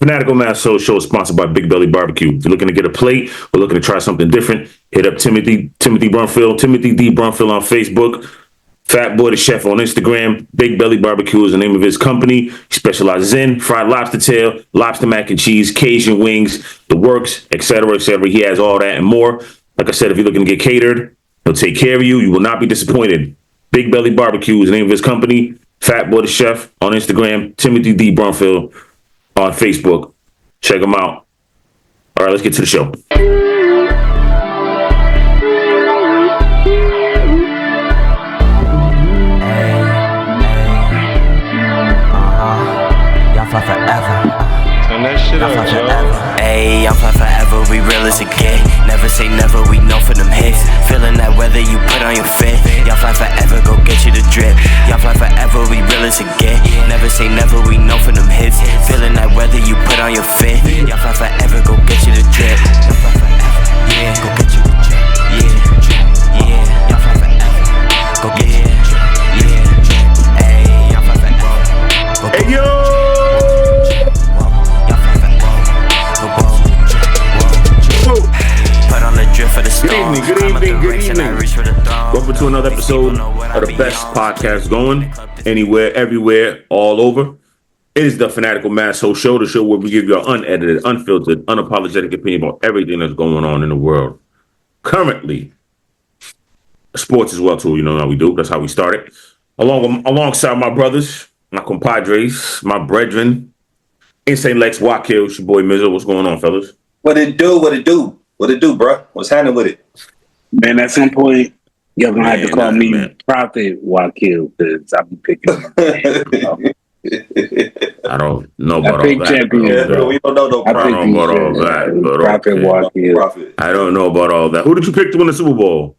Fanatical Massholes show is sponsored by Big Belly Barbecue. If you're looking to get a plate or looking to try something different, hit up Timothy Brunfield on Facebook. Fat Boy the Chef on Instagram. Big Belly Barbecue is the name of his company. He specializes in fried lobster tail, lobster mac and cheese, Cajun wings, the works, etc., etc. He has all that and more. Like I said, if you're looking to get catered, he'll take care of you. You will not be disappointed. Big Belly Barbecue is the name of his company. Fat Boy the Chef on Instagram. Timothy D. Brunfield on Facebook. Check him out. All right, let's get to the show. Ayy, I'm fly forever, we real as it get. Never say never, we know for them hits. Feeling that weather you put on your fit. Y'all fly forever, go get you the drip. Y'all fly forever, we real as it get. Never say never, we know for them hits. Feeling that weather you put on your fit. Y'all fly forever, go get you the drip. Yeah, go get you the drip. Yeah, y'all fly forever, go get you the drip. Yeah, ayy, y'all fly forever. Hey yo! Good evening. Welcome to another episode of the best podcast going anywhere, everywhere, all over. It is the Fanatical Massholes show, the show where we give you an unedited, unfiltered, unapologetic opinion about everything that's going on in the world. Currently, sports as well too. You know how we do. That's how we started. Alongside my brothers, my compadres, my brethren, Insane Lex and Wakil, it's your boy Mizzo. What's going on, fellas? What it do, bro? What's happening with it? Man, at some point, you're going to have to call me Prophet Wakil, because I'll be picking him. I don't know about all that. Champion, we don't know no I don't know about all that. Prophet Wakil. I don't know about all that. Who did you pick to win the Super Bowl?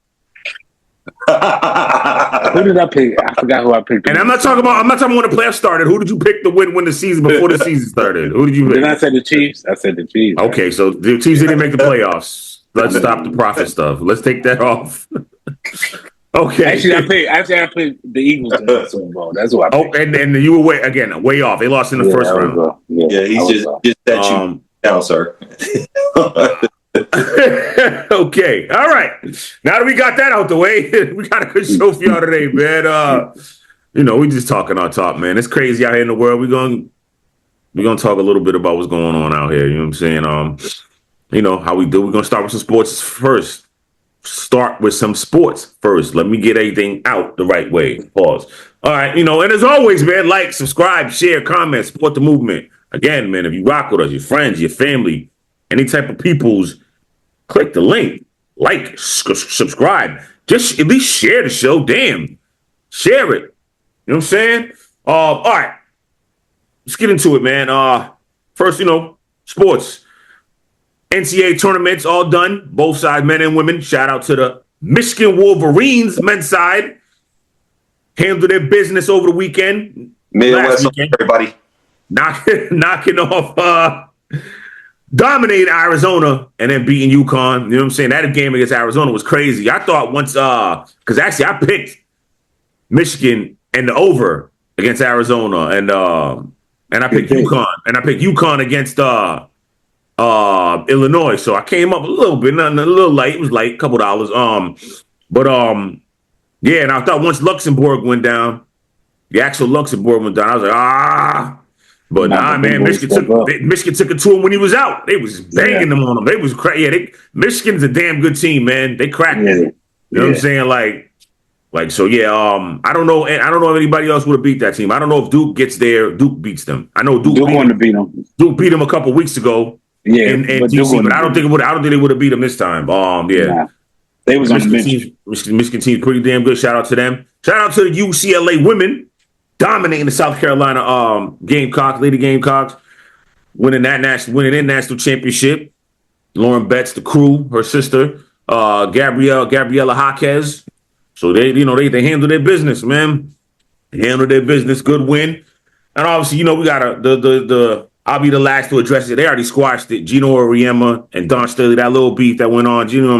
Who did I pick? I forgot who I picked. And I'm not talking about when the playoffs started. Who did you pick to win the season before the season started? Who did you pick? Did I say the Chiefs? I said the Chiefs. Okay, so the Chiefs didn't make the playoffs. Let's stop the profit stuff. Let's take that off. Okay. Actually, I picked the Eagles in the Super Bowl. That's what I picked. Oh, and you were way off. They lost in the first round. Yeah, he's just that you down, sir. Okay, all right. Now that we got that out the way, we got a good show for y'all today, man. We just talking on top, man. It's crazy out here in the world. We're gonna talk a little bit about what's going on out here. You know what I'm saying? How we do. We're gonna start with some sports first. Let me get everything out the right way. Pause. All right, and as always, man, like, subscribe, share, comment, support the movement. Again, man, if you rock with us, your friends, your family, any type of peoples, click the link, like, subscribe. Just at least share the show. Damn, share it. You know what I'm saying? All right, let's get into it, man. First, sports. NCAA tournaments all done, both sides, men and women. Shout out to the Michigan Wolverines men's side. Handled their business over the weekend. Midwest, everybody. Knocking off, dominated Arizona and then beating UConn. You know what I'm saying? That game against Arizona was crazy. I thought once, because actually I picked Michigan and the over against Arizona, and I picked UConn, against Illinois. So I came up a little bit, a little light. It was light, a couple dollars. And I thought once Luxembourg went down, the actual Luxembourg went down, I was like, But man, Michigan took it to him when he was out. They was banging them on him. They was Michigan's a damn good team, man. They cracked it. You know what I'm saying? I don't know if anybody else would have beat that team. I don't know if Duke gets there. Duke beats them. I know Duke wanted to beat them. Duke beat them a couple weeks ago. Yeah, in DC, but I don't think they would have beat them this time. Nah, they was on the bench. Michigan team's pretty damn good. Shout out to them. Shout out to the UCLA women dominating the South Carolina Lady Gamecocks, winning their national championship. Lauren Betts, the crew, her sister, Gabriella Jaquez. So they handle their business, man. They handle their business. Good win. And obviously, we got I'll be the last to address it. They already squashed it. Gino Auriemma and Don Staley, that little beef that went on. Gino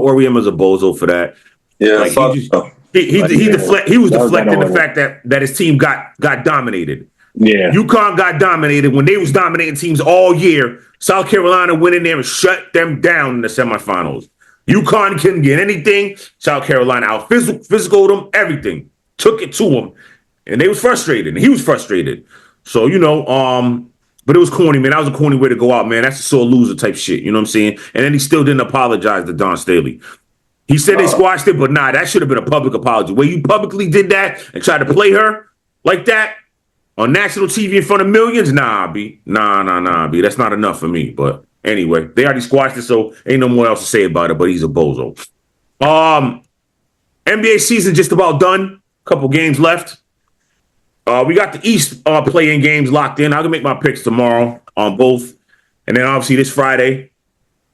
Auriemma's a bozo for that. Yeah, he was deflecting the fact that his team got dominated. Yeah. UConn got dominated when they was dominating teams all year. South Carolina went in there and shut them down in the semifinals. UConn couldn't get anything. South Carolina out physical them, everything. Took it to them. And they was frustrated. And he was frustrated. So, but it was corny, man. That was a corny way to go out, man. That's a sore loser type shit. You know what I'm saying? And then he still didn't apologize to Don Staley. He said they squashed it, but nah, that should have been a public apology. Where you publicly did that and tried to play her like that on national TV in front of millions, nah, B. Nah, B. That's not enough for me. But anyway, they already squashed it, so ain't no more else to say about it, but he's a bozo. NBA season just about done. Couple games left. We got the East play-in games locked in. I can make my picks tomorrow on both. And then obviously this Friday,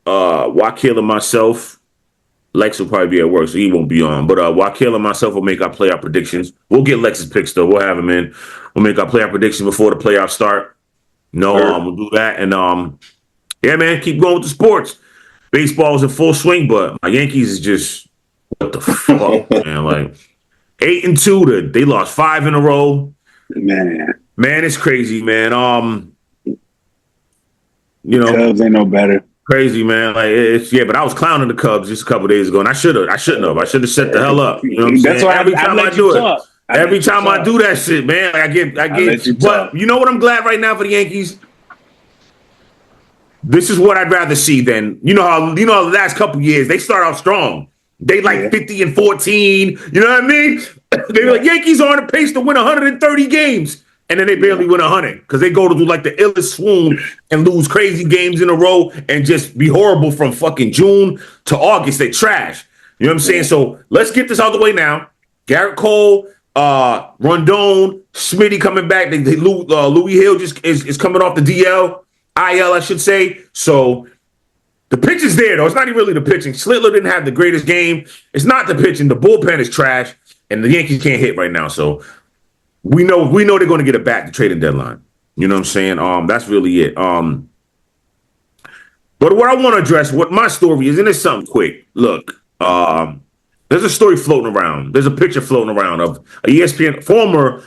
Wakil and myself, Lex will probably be at work, so he won't be on. But Wakil and myself will make our playoff predictions. We'll get Lex's picks, though. We'll have him in. We'll make our playoff predictions before the playoffs start. We'll do that. And, yeah, man, keep going with the sports. Baseball's in full swing, but my Yankees is just, what the fuck, man? Like, 8-2. They lost 5 in a row. Man, it's crazy, man. Cubs ain't no better. Crazy, man. Like but I was clowning the Cubs just a couple days ago, and I shouldn't have. I should have set the hell up. You know what I'm saying? Why every time I do it. Every time I do that shit, man, I get. But you know what? I'm glad right now for the Yankees. This is what I'd rather see than how the last couple years they start out strong. They 50-14. You know what I mean? They were like Yankees are on the pace to win 130 games. And then they barely win 100 because they go to do like the illest swoon and lose crazy games in a row and just be horrible from fucking June to August. They trash. You know what I'm saying? So let's get this out of the way now. Garrett Cole, Rondon, Smitty coming back. Louis Hill just is coming off the IL, I should say. So the pitch is there, though. It's not even really the pitching. Slitler didn't have the greatest game. It's not the pitching. The bullpen is trash, and the Yankees can't hit right now. So we know they're going to get it back to trading deadline. You know what I'm saying? That's really it. But what I want to address, what my story is, and it's something quick. Look, there's a story floating around. There's a picture floating around of a ESPN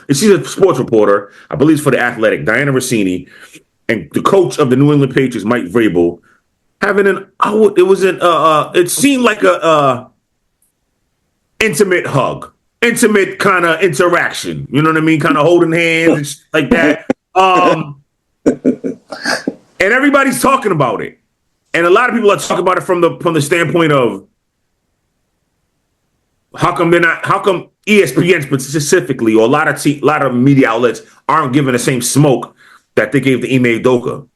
she's a sports reporter, I believe it's for The Athletic, Dianna Russini, and the coach of the New England Patriots, Mike Vrabel, having it seemed like a intimate hug. Intimate kind of interaction, you know what I mean? Kind of holding hands and like that. And everybody's talking about it, and a lot of people are talking about it from the standpoint of how come ESPN specifically or a lot of media outlets aren't giving the same smoke that they gave to Ime Udoka.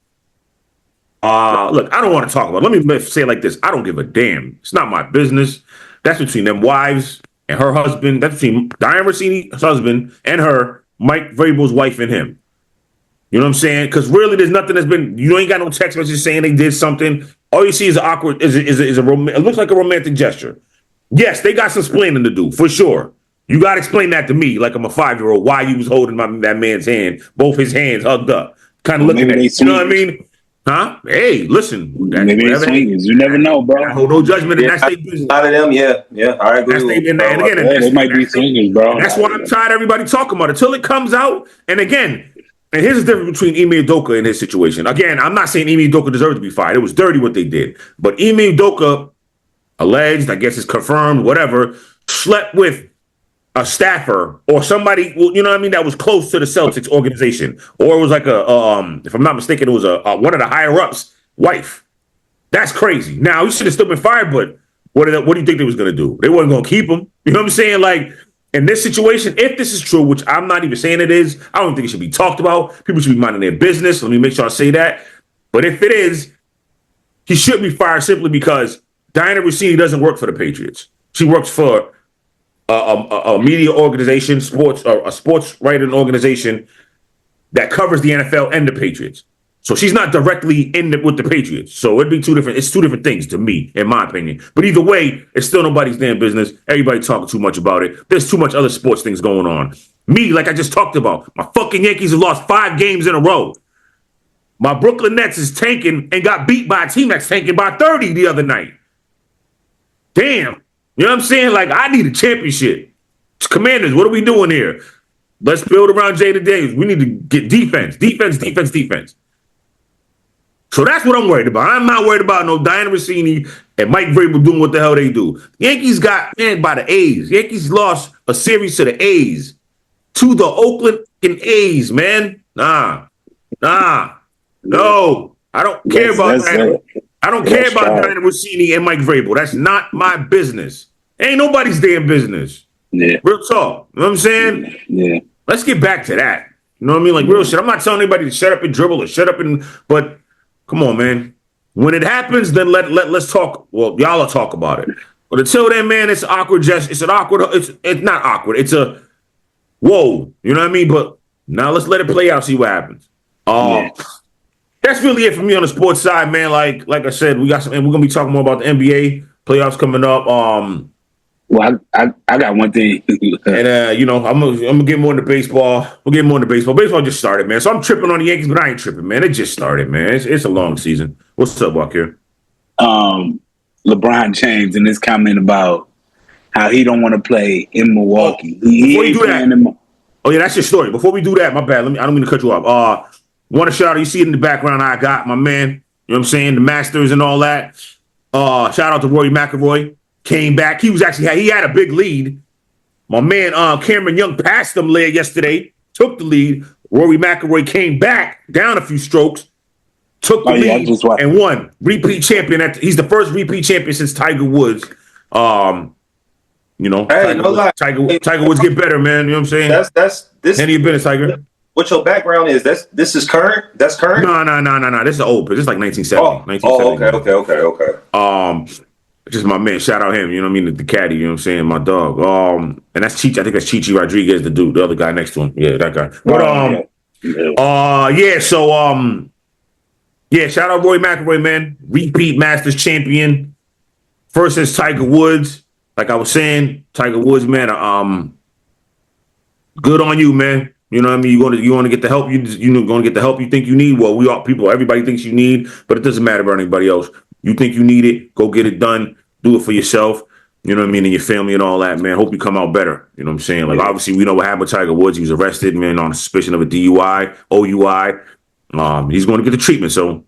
Look, I don't want to talk about it. Let me say it like this: I don't give a damn. It's not my business. That's between them wives and her husband. That's between Dianna Russini's husband and her, Mike Vrabel's wife and him. You know what I'm saying? Because really, there's nothing that's been. You ain't got no text messages saying they did something. All you see is awkward. It looks like a romantic gesture. Yes, they got some explaining to do for sure. You got to explain that to me, like I'm a 5-year-old. Why you was holding that man's hand, both his hands hugged up, kind of looking at you. You know what I mean? Huh? Hey, listen. Maybe they swingers. You never know, bro. Hold no judgment, and that's their business. A lot of them, yeah. I agree. And again, they might be swingers, bro. That's why I'm tired of everybody talking about it until it comes out. And again, and here's the difference between Ime Udoka and his situation. Again, I'm not saying Ime Udoka deserves to be fired. It was dirty what they did. But Ime Udoka alleged, I guess it's confirmed, whatever, slept with a staffer or somebody, you know what I mean, that was close to the Celtics organization, or it was like if I'm not mistaken, it was one of the higher ups' wife. That's crazy. Now he should have still been fired, but what do you think they was going to do? They wasn't going to keep him. You know what I'm saying? Like in this situation, if this is true, which I'm not even saying it is, I don't think it should be talked about. People should be minding their business. Let me make sure I say that. But if it is, he should be fired simply because Dianna Russini doesn't work for the Patriots. She works for a media organization, a sports writing organization that covers the NFL and the Patriots. So she's not directly with the Patriots. So it'd be two different things to me, in my opinion. But either way, it's still nobody's damn business. Everybody talking too much about it. There's too much other sports things going on. Me, like I just talked about, my fucking Yankees have lost 5 games in a row. My Brooklyn Nets is tanking and got beat by a team that's tanking by 30 the other night. Damn. You know what I'm saying? Like, I need a championship. Commanders, what are we doing here? Let's build around Jaden Daniels. We need to get defense. So that's what I'm worried about. I'm not worried about no Dianna Russini and Mike Vrabel doing what the hell they do. Yankees got, man, by the A's. Yankees lost a series to the A's. To the Oakland A's, man. No. I don't care about that. I don't care about Dianna Russini and Mike Vrabel. That's not my business. Ain't nobody's damn business. Yeah. Real talk. You know what I'm saying? Yeah. Let's get back to that. You know what I mean? Like real shit. I'm not telling anybody to shut up and dribble or shut up and, but come on, man. When it happens, then let's talk. Well, y'all will talk about it. But until then, man, it's awkward. It's not awkward. It's a whoa. You know what I mean? But now let's let it play out. See what happens. That's really it for me on the sports side, man. Like I said, we got some, and we're gonna be talking more about the NBA playoffs coming up. Well, I got one thing, and I'm gonna get more into baseball. We'll get more into baseball. Baseball just started, man. So I'm tripping on the Yankees, but I ain't tripping, man. It just started, man. It's a long season. What's up, Wakil? LeBron James and his comment about how he don't want to play in Milwaukee. Before you do that, that's your story. Before we do that, my bad. I don't mean to cut you off. Want to shout out, you see it in the background, I got my man, you know what I'm saying, the Masters and all that. Shout out to Rory McIlroy. Came back. He had a big lead. My man, Cameron Young passed him late yesterday, took the lead. Rory McIlroy came back, down a few strokes, took the lead, and won. Repeat champion. He's the first repeat champion since Tiger Woods. Tiger Woods get better, man. You know what I'm saying? That's this. Any business, Tiger. What your background is? This is current. That's current. No. This is old. This is like 1970. Okay. Just my man. Shout out him. You know what I mean? The caddy. You know what I'm saying? My dog. And that's Chichi. I think that's Chichi Rodriguez, the dude, the other guy next to him. Yeah, that guy. But shout out Roy McIlroy, man. Repeat Masters champion. First since Tiger Woods. Like I was saying, Tiger Woods, man. Good on you, man. You know what I mean? You want to get the help going to get the help you think you need. Well, everybody thinks you need, but it doesn't matter about anybody else. You think you need it, go get it done. Do it for yourself. You know what I mean? And your family and all that, man. Hope you come out better. You know what I'm saying? Like, obviously, we know what happened with Tiger Woods. He was arrested, man, on suspicion of a DUI, OUI. He's going to get the treatment. So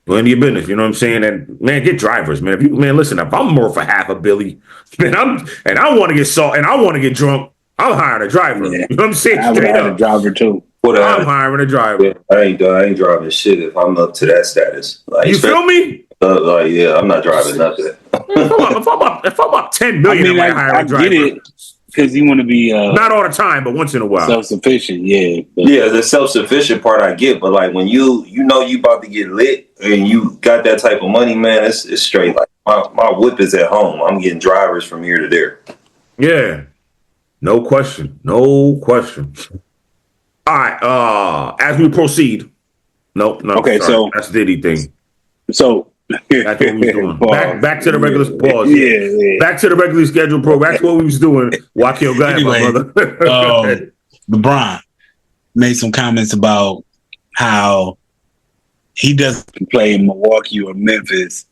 go into your business. You know what I'm saying? And man, get drivers, man. Listen, if I'm more for half a Billy, man, I want to get salt and I want to get drunk. I'm hiring a driver. Yeah. You know what I'm saying? I'm hiring a driver too. I'm hiring a driver. Yeah, I ain't driving shit if I'm up to that status. Like, you feel me? I'm not driving nothing. if I'm up 10 million, I hire a driver. I get it because you want to be not all the time, but once in a while, self-sufficient. Yeah, the self-sufficient part I get, but like when you about to get lit and you got that type of money, man, it's straight. Like my whip is at home. I'm getting drivers from here to there. Yeah. No question. All right. As we proceed. No. Okay, sorry. so that's Diddy thing. So that's what we was doing. Back to the regular pause. Yeah. Back to the regularly scheduled program. That's what we was doing. Wakil, go ahead, my brother. LeBron made some comments about how he doesn't play in Milwaukee or Memphis,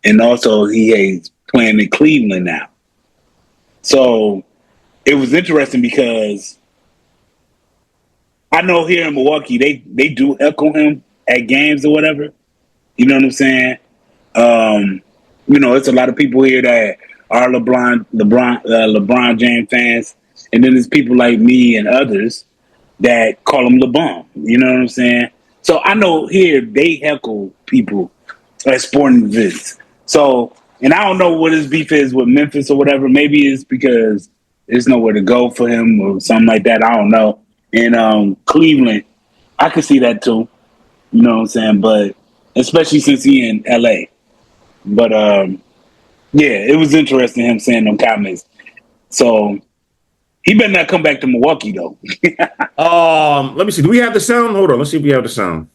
and also he is playing in Cleveland now. So it was interesting because I know here in Milwaukee they do heckle him at games or whatever. You know what I'm saying? It's a lot of people here that are LeBron James fans, and then there's people like me and others that call him LeBron. You know what I'm saying? So I know here they heckle people at sporting events. So, and I don't know what his beef is with Memphis or whatever. Maybe it's because there's nowhere to go for him or something like that. I don't know. And Cleveland, I could see that too. You know what I'm saying? But especially since he in LA. But it was interesting him saying them comments. So he better not come back to Milwaukee though. Let me see. Do we have the sound? Hold on. Let's see if we have the sound.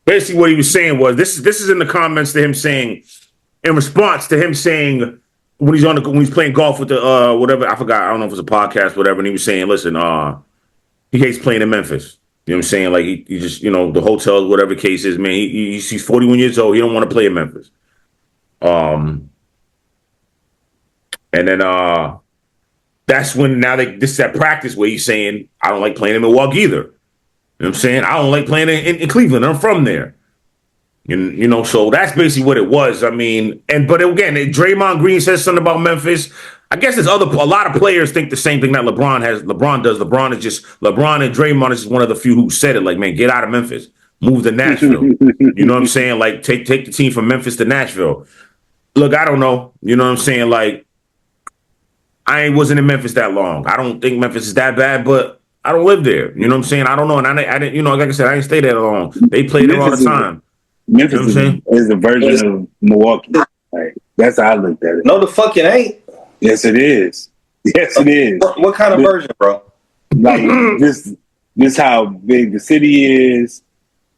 Basically, what he was saying was this is in the comments to him saying, in response to him saying when he's playing golf with the whatever, I forgot, I don't know if it was a podcast, whatever, and he was saying, listen, he hates playing in Memphis. You know what I'm saying? Like he just, the hotels, whatever the case is, man, he's 41 years old, he don't want to play in Memphis. And then that's when now this is that practice where he's saying, I don't like playing in Milwaukee either. You know what I'm saying? I don't like playing in Cleveland. I'm from there. You know, so that's basically what it was. I mean, but again, Draymond Green says something about Memphis. I guess a lot of players think the same thing that LeBron does. LeBron and Draymond is just one of the few who said it. Like, man, get out of Memphis, move to Nashville. You know what I'm saying? Like, take the team from Memphis to Nashville. Look, I don't know. You know what I'm saying? Like, I wasn't in Memphis that long. I don't think Memphis is that bad, but I don't live there. You know what I'm saying? I don't know, and I didn't. You know, like I said, I didn't stay there long. They play there all the time. Memphis is a version of Milwaukee. Like, that's how I looked at it. No, the fuck it ain't. Yes, it is. Yes, it is. What kind of version, bro? Like this how big the city is.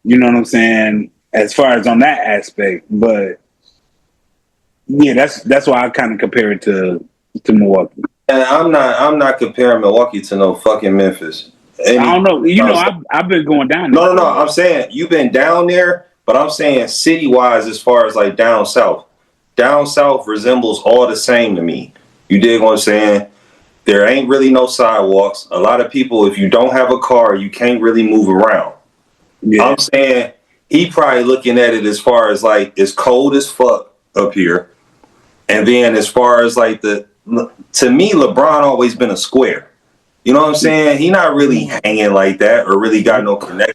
You know what I'm saying? As far as on that aspect, but yeah, that's why I kind of compare it to Milwaukee. And I'm not comparing Milwaukee to no fucking Memphis. I don't know. You know, I've been going down there. No. I'm saying you've been down there. But I'm saying city-wise, as far as like down south resembles all the same to me. You dig what I'm saying? There ain't really no sidewalks. A lot of people, if you don't have a car, you can't really move around. Yeah. I'm saying he probably looking at it as far as like it's cold as fuck up here. And then as far as like to me, LeBron always been a square. You know what I'm saying? He not really hanging like that or really got no connection.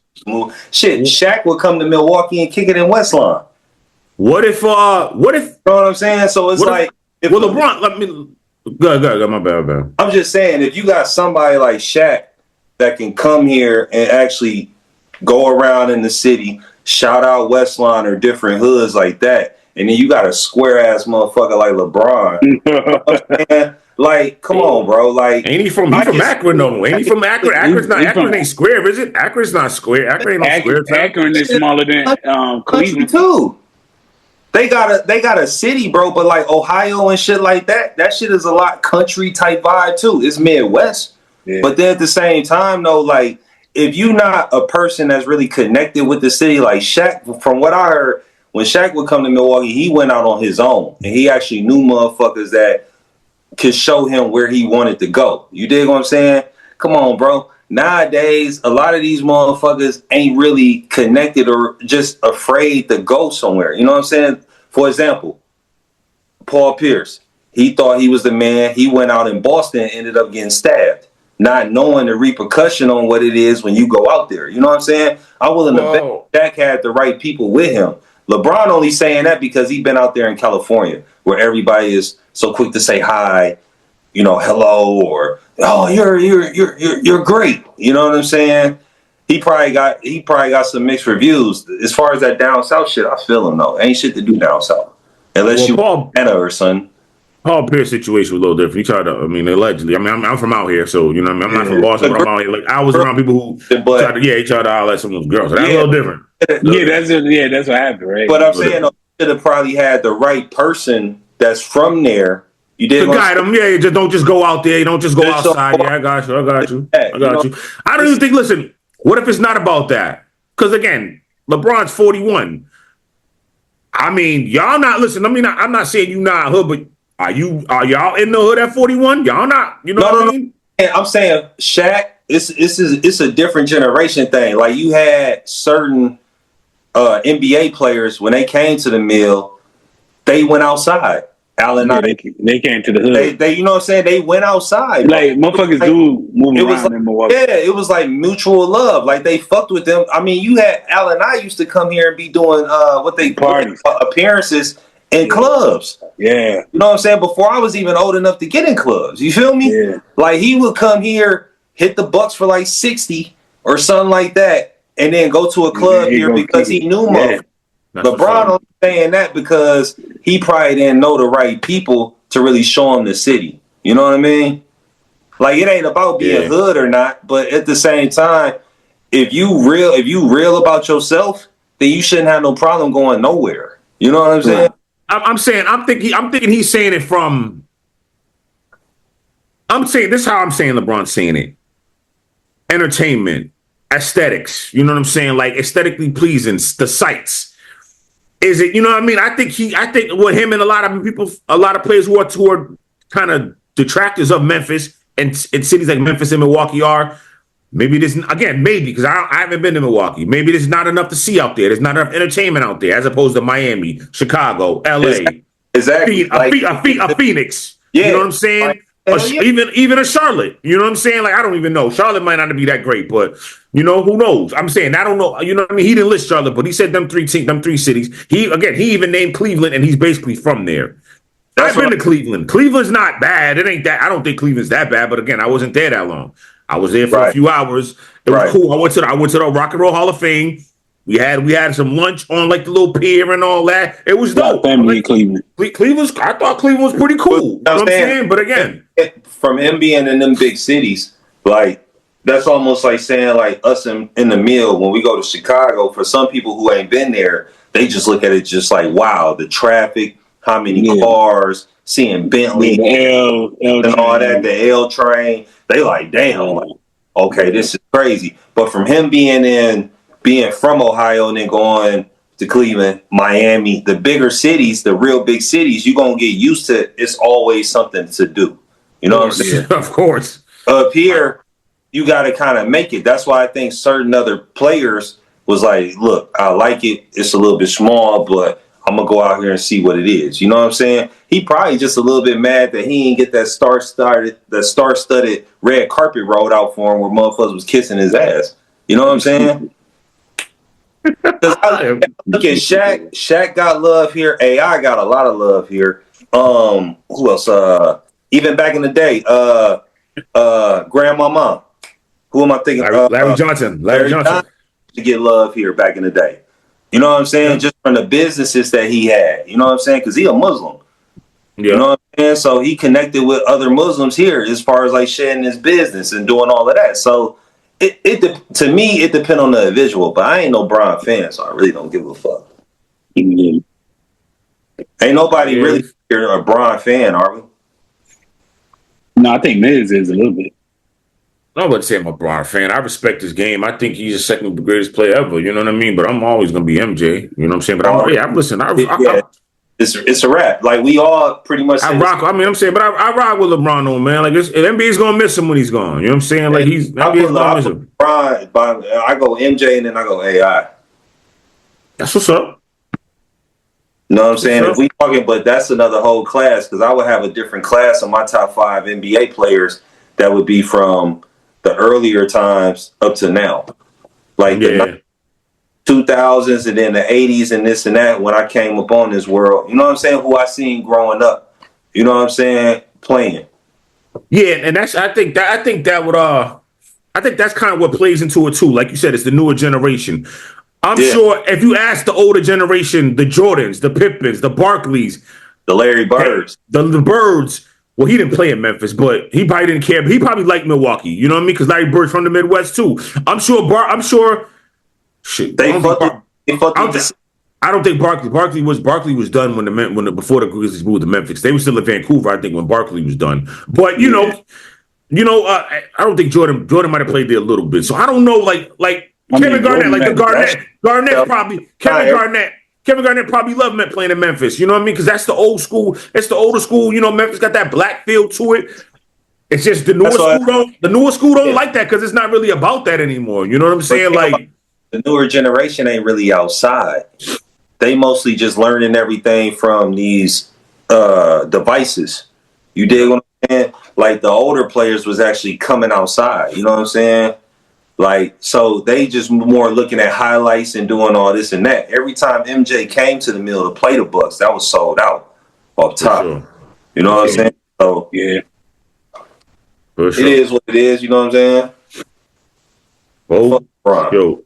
Shit, Shaq would come to Milwaukee and kick it in West Lawn. What if? You know what I'm saying? So it's like, LeBron. Let me go. My bad. I'm just saying, if you got somebody like Shaq that can come here and actually go around in the city, shout out West Lawn or different hoods like that, and then you got a square ass motherfucker like LeBron. You know what I'm saying? Like, come on, bro. Like, ain't he from Akron though? Ain't he from Akron? Akron ain't square, is it? Akron's not square. Akron ain't no square. Akron is smaller than Cleveland too. They got a city, bro, but like Ohio and shit like that, that shit is a lot country type vibe too. It's Midwest. Yeah. But then at the same time, though, like if you not a person that's really connected with the city, like Shaq, from what I heard, when Shaq would come to Milwaukee, he went out on his own and he actually knew motherfuckers that could show him where he wanted to go. You dig what I'm saying? Come on, bro. Nowadays, a lot of these motherfuckers ain't really connected or just afraid to go somewhere. You know what I'm saying? For example, Paul Pierce. He thought he was the man. He went out in Boston and ended up getting stabbed, not knowing the repercussion on what it is when you go out there. You know what I'm saying? I'm willing to bet Shaq had the right people with him. LeBron only saying that because he's been out there in California where everybody is so quick to say hi, you know, hello, or oh, you're great. You know what I'm saying? He probably got some mixed reviews. As far as that down south shit, I feel him though. Ain't shit to do down south unless you Anna or son. Paul Pierce situation was a little different. He tried to, allegedly. I'm from out here, so you know, I'm not from Boston, but I'm out here. Like I was around people who he tried to holler at some of those girls. So that's a little different. That's what happened, right? But I'm saying, should have probably had the right person that's from there. You did to guide them. Yeah, don't just go out there. You don't just go outside. Yeah, I got you. I don't even think. Listen, what if it's not about that? Because again, LeBron's 41. I mean, y'all not listen. I'm not saying you not hood, but are y'all in the hood at 41? Y'all not. You know what I mean? I'm saying Shaq. It's a different generation thing. Like you had certain NBA players when they came to the mill, they went outside. Allen, they came to the hood. They you know what I'm saying? They went outside. Like motherfuckers do move around in Milwaukee. Yeah, it was like mutual love. Like they fucked with them. I mean, you had Allen and I used to come here and be doing parties, appearances in clubs. Yeah. You know what I'm saying? Before I was even old enough to get in clubs. You feel me? Yeah. Like he would come here, hit the Bucks for like 60 or something like that, and then go to a club here because he knew motherfuckers. LeBron only saying that because he probably didn't know the right people to really show him the city. You know what I mean? Like it ain't about being hood or not, but at the same time, if you real about yourself, then you shouldn't have no problem going nowhere. You know what I'm saying? I'm thinking he's saying it from. This is how I'm saying LeBron's saying it. Entertainment, aesthetics. You know what I'm saying? Like aesthetically pleasing, the sights. Is it, you know what I mean? I think with him and a lot of players who are kind of detractors of Memphis, in cities like Memphis and Milwaukee are. Maybe this again, maybe because I haven't been to Milwaukee. Maybe there's not enough to see out there. There's not enough entertainment out there, as opposed to Miami, Chicago, LA, exactly. A Phoenix. Yeah, you know what I'm saying? Even a Charlotte. You know what I'm saying? Like I don't even know. Charlotte might not be that great, but you know who knows? I'm saying I don't know. You know what I mean? He didn't list Charlotte, but he said them three cities. He even named Cleveland, and he's basically from there. I've been to Cleveland. Cleveland's not bad. It ain't that. I don't think Cleveland's that bad. But again, I wasn't there that long. I was there for a few hours. It was cool. I went to the Rock and Roll Hall of Fame. We had some lunch on like the little pier and all that. It was dope. Family in Cleveland. I thought Cleveland was pretty cool. You know what I'm saying? But again, from him being in them big cities, like that's almost like saying like us in the mill when we go to Chicago. For some people who ain't been there, they just look at it just like, wow, the traffic, how many cars, seeing Bentley, the L and all that, the L train. They like, damn, like, okay, this is crazy. But from him being from Ohio and then going to Cleveland, Miami, the bigger cities, the real big cities, you're going to get used to it's always something to do. You know what I'm saying? Of course. Up here, you got to kind of make it. That's why I think certain other players was like, look, I like it. It's a little bit small, but I'm going to go out here and see what it is. You know what I'm saying? He probably just a little bit mad that he didn't get that star-studded red carpet rolled out for him where motherfuckers was kissing his ass. You know what I'm saying? Look at Shaq. Shaq got love here. AI got a lot of love here. Who else? Even back in the day, Grandmama. Who am I thinking? Larry Johnson. Larry Johnson. To get love here back in the day. You know what I'm saying? Just from the businesses that he had. You know what I'm saying? Because he a Muslim. Yeah. You know what I'm saying? So he connected with other Muslims here as far as like sharing his business and doing all of that. So to me, it depends on the individual. But I ain't no Bron fan, so I really don't give a fuck. Mm-hmm. Ain't nobody really a Bron fan, are we? No, I think Miz is a little bit. I wouldn't say I'm a Bron fan. I respect his game. I think he's the second greatest player ever. You know what I mean? But I'm always going to be MJ. You know what I'm saying? But I'm listening. It's a wrap. Like we all pretty much. I rock. I mean, I'm saying, but I rock with LeBron, though, man. Like NBA's going to miss him when he's gone. You know what I'm saying? Like NBA's going to miss him. I go MJ and then I go AI. That's what's up. You know what I'm saying? If we talking, but that's another whole class because I would have a different class of my top 5 NBA players that would be from the earlier times up to now. Like the 2000s and then the 80s and this and that when I came up on this world. You know what I'm saying? Who I seen growing up. You know what I'm saying? Playing. Yeah, and I think that's kind of what plays into it too. Like you said, it's the newer generation. I'm sure if you ask the older generation, the Jordans, the Pippins, the Barkleys, the Larry Birds, the Birds. Well, he didn't play in Memphis, but he probably didn't care. But he probably liked Milwaukee. You know what I mean? Because Larry Bird's from the Midwest too. I'm sure. Shit. I don't think Barkley was done before the Grizzlies moved to Memphis. They were still in Vancouver, I think, when Barkley was done. But I don't think Jordan might have played there a little bit. So I don't know, Kevin Garnett probably loved playing in Memphis. You know what I mean? Because that's the old school. It's the older school. You know, Memphis got that black feel to it. It's just the newer school don't like that because it's not really about that anymore. You know what I'm saying? Like the newer generation ain't really outside. They mostly just learning everything from these devices. You dig what I'm saying? Like the older players was actually coming outside. You know what I'm saying? Like, so they just more looking at highlights and doing all this and that. Every time MJ came to the mill to play the Bucks, that was sold out off top. Sure. You know what I'm saying? So yeah, it is what it is. You know what I'm saying? Yo,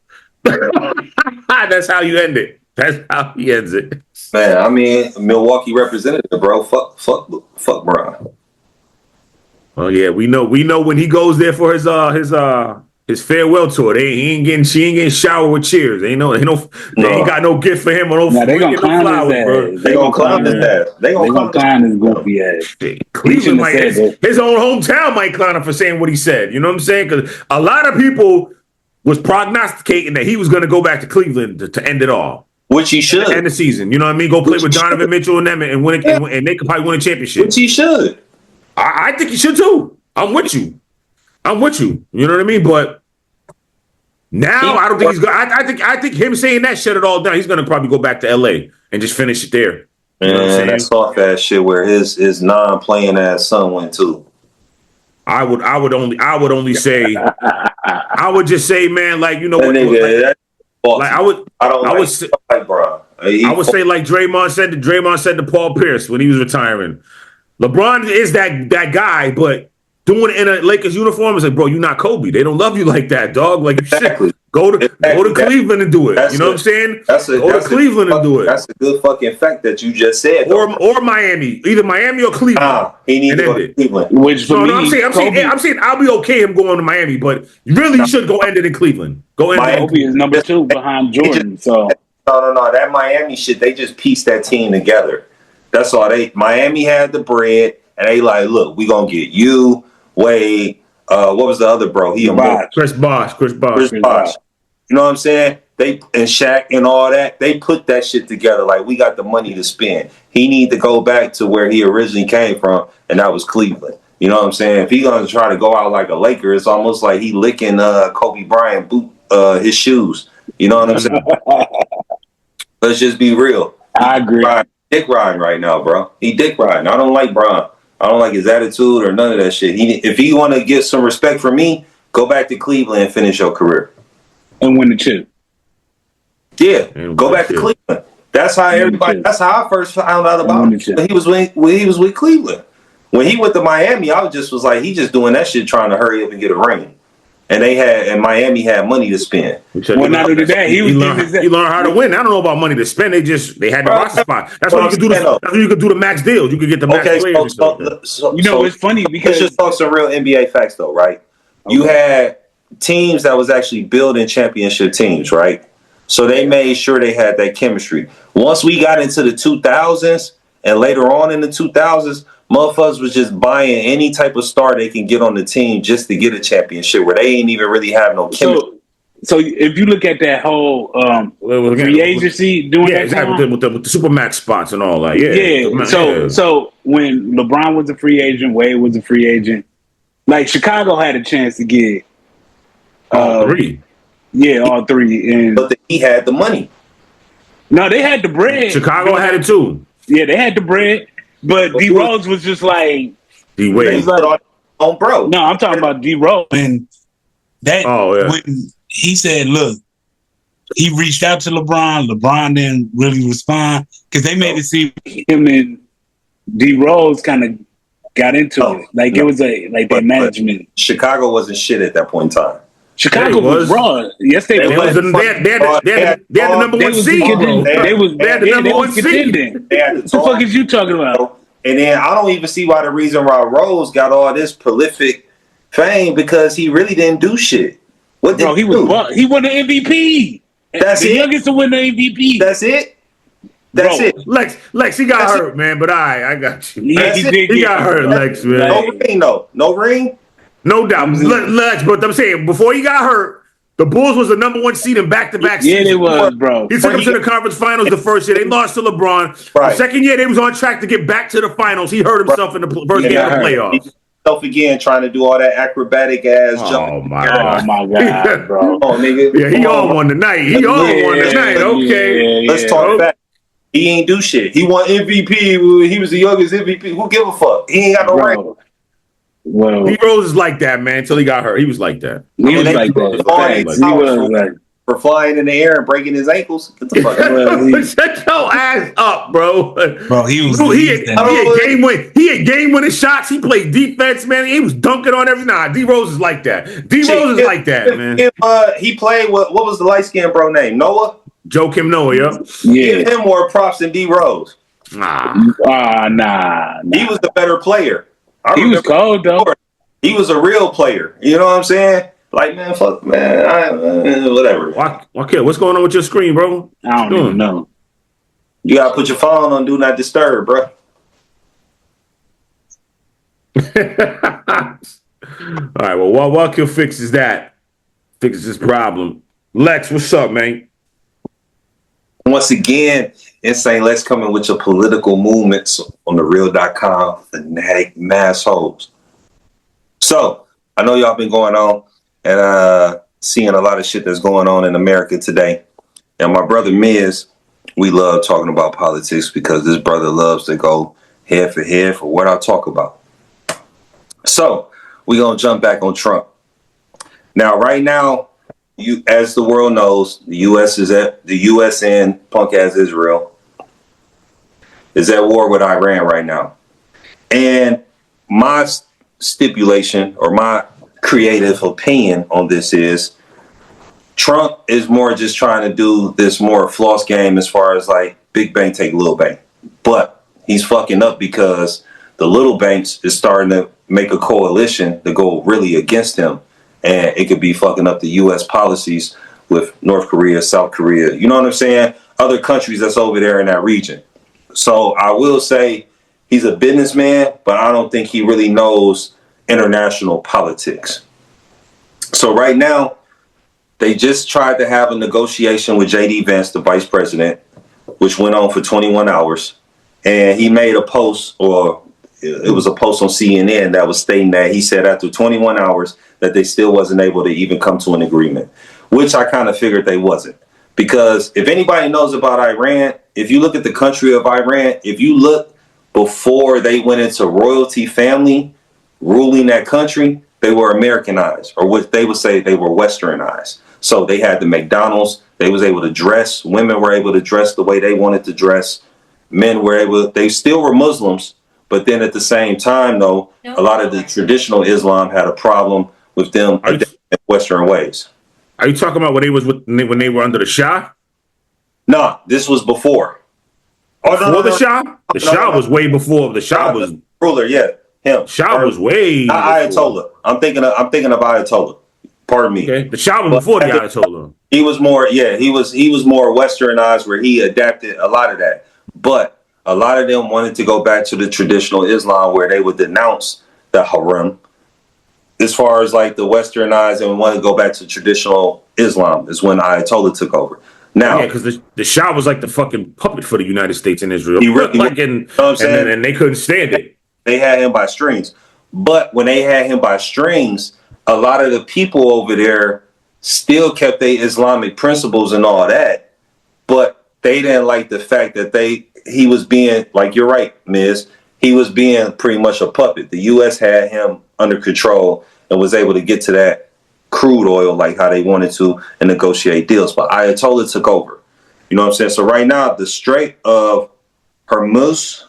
that's how you end it. That's how he ends it. Man, I mean, Milwaukee representative, bro. Fuck, Bron. Oh yeah, we know when he goes there for his farewell tour. She ain't getting showered with cheers. They ain't got no gift for him or they gonna clown his ass, bro. They gonna clown his ass. They gonna clown his goofy ass. Cleveland his own hometown might clown him for saying what he said. You know what I'm saying? Because a lot of people was prognosticating that he was going to go back to Cleveland to end it all. Which he should. End the season. You know what I mean? Go play with Donovan Mitchell and them and win and they could probably win a championship. Which he should. I think he should too. I'm with you. You know what I mean? But now I don't think he's going. I think him saying that shut it all down. He's going to probably go back to LA and just finish it there. You know what I'm saying? That soft ass shit where his non-playing ass son went to. I would only say I would just say, man, like, you know what? Like I would say like Draymond said to Paul Pierce when he was retiring. LeBron is that guy, but doing it in a Lakers uniform is like, bro, you're not Kobe. They don't love you like that, dog. Like, exactly. Go to Cleveland and do it. You know what I'm saying? Go to Cleveland and do it. That's a good fucking fact that you just said. Or Miami, either Miami or Cleveland. He needs to go to Cleveland. Which for me, I'm saying I'll be okay him going to Miami, but you should go end it in Cleveland. Go end it. Kobe is number 2 behind Jordan. So no, that Miami shit, they just pieced that team together. That's all. Miami had the bread, and they like, look, we gonna get you, Wade. What was the other bro? Chris Bosh. You know what I'm saying? And Shaq and all that. They put that shit together. Like, we got the money to spend. He need to go back to where he originally came from, and that was Cleveland. You know what I'm saying? If he gonna try to go out like a Laker, it's almost like he licking Kobe Bryant his shoes. You know what I'm saying? Let's just be real. I agree. Dick riding right now, bro. He dick riding. I don't like Bron. I don't like his attitude or none of that shit. If he want to get some respect from me, go back to Cleveland and finish your career. And win the chip. Yeah, go back to Cleveland. That's how everybody. That's how I first found out about him. When he was with Cleveland. When he went to Miami, I was like, he just doing that shit, trying to hurry up and get a ring. And Miami had money to spend. Well, not only that, he learned how to win. I don't know about money to spend. They had the roster spot. That's what you could do. That's when you could do the max deals. You could get the max players. So it's funny because let's just talk some real NBA facts, though, right? Okay. You had teams that was actually building championship teams, right? So they made sure they had that chemistry. Once we got into the 2000s and later on in the 2000s, motherfuckers was just buying any type of star they can get on the team just to get a championship where they ain't even really have no chemistry. So if you look at that whole free agency doing that exactly with the Supermax spots and all that. So when LeBron was a free agent, Wade was a free agent, like Chicago had a chance to get all 3. Yeah, all 3. But he had the money. No, they had the bread. Chicago had it too. Yeah, they had the bread. But D Rose was just like D-Wade. On bro. No, I'm talking about D Rose. When he said, look, he reached out to LeBron. LeBron didn't really respond because they made it seem him and D Rose kind of got into it. Like it was their management. Chicago wasn't shit at that point in time. Chicago was raw. Yes, they was. They had the number 1 seed. They had the number 1 seed. What the fuck is you talking about? And then I don't even see why the reason why Rose got all this prolific fame because he really didn't do shit. What did he do? He won the MVP. That's the it. Youngest to win the MVP. That's it. That's it. Lex, he got hurt, man. But I got you. He got hurt, Lex, man. No ring, though. No ring. No doubt. Lex, but I'm saying before he got hurt, the Bulls was the number 1 seed in back-to-back seasons. Yeah, they was, bro. He took them to the conference finals the first year. They lost to LeBron. Right. The second year, they was on track to get back to the finals. He hurt himself in the first game of the playoffs. He himself again trying to do all that acrobatic ass jump. Oh my god, bro. Oh, nigga. Yeah, he on one tonight. Okay. Let's talk back. He ain't do shit. He won MVP. He was the youngest MVP. Who give a fuck? He ain't got no ring. Well, D Rose is like that, man. Until he got hurt, he was like that. He was like that. For flying in the air and breaking his ankles. Get the fuck out. Shut your ass up, bro. Bro, he had game winning shots. He played defense, man. He was dunking on every. Nah, D Rose is like that. D Rose is like that, man. He played what was the light skinned bro name? Noah. Joakim Noah, yeah. Give him more props than D Rose. Nah. He was the better player. He was cold though. He was a real player. You know what I'm saying? Like, man, fuck, man, whatever. Okay, what's going on with your screen, bro? I don't even know. You gotta put your phone on Do Not Disturb, bro. All right, well, while Wakil fixes this problem. Lex, what's up, man? Once again, Insane Lex coming with your political movements on the real.com, fanatic Massholes. So I know y'all been going on and seeing a lot of shit that's going on in America today. And my brother Miz, we love talking about politics because this brother loves to go head for what I talk about. So we're gonna jump back on Trump. Now, right now, as the world knows, the U.S. and punk ass Israel is at war with Iran right now. And my stipulation or my creative opinion on this is Trump is more just trying to do this more floss game as far as like big bank take little bank. But he's fucking up because the little banks is starting to make a coalition to go really against him. And it could be fucking up the U.S. policies with North Korea, South Korea. You know what I'm saying? Other countries that's over there in that region. So I will say he's a businessman, but I don't think he really knows international politics. So right now, they just tried to have a negotiation with J.D. Vance, the vice president, which went on for 21 hours. And he made a post, or it was a post on CNN that was stating that he said after 21 hours that they still wasn't able to even come to an agreement, which I kind of figured they wasn't. Because if anybody knows about Iran, if you look at the country of Iran, if you look before they went into royalty family ruling that country, they were Americanized, or what they would say they were Westernized. So they had the McDonald's, they was able to dress, women were able to dress the way they wanted to dress, men were able, they still were Muslims, but then at the same time, though, a lot of the traditional Islam had a problem with them adapting in Western ways. Are you talking about when they were under the Shah? No, this was before. Before the Shah? The Shah was way before. The Shah was ruler, yeah. Him. Shah was way not Ayatollah. I'm thinking of Ayatollah. Pardon me. Okay. The Shah was before the Ayatollah. He was more, he was more Westernized where he adapted a lot of that. But a lot of them wanted to go back to the traditional Islam where they would denounce the haram. As far as like the Westernized and want to go back to traditional Islam is when Ayatollah took over. Now, yeah, because the Shah was like the fucking puppet for the United States and Israel. He really, like and they couldn't stand it. They had him by strings. But when they had him by strings, a lot of the people over there still kept their Islamic principles and all that. But they didn't like the fact that he was being, like you're right, Miz, he was being pretty much a puppet. The U.S. had him under control and was able to get to that crude oil like how they wanted to and negotiate deals. But Ayatollah took over. You know what I'm saying? So right now, the Strait of Hormuz,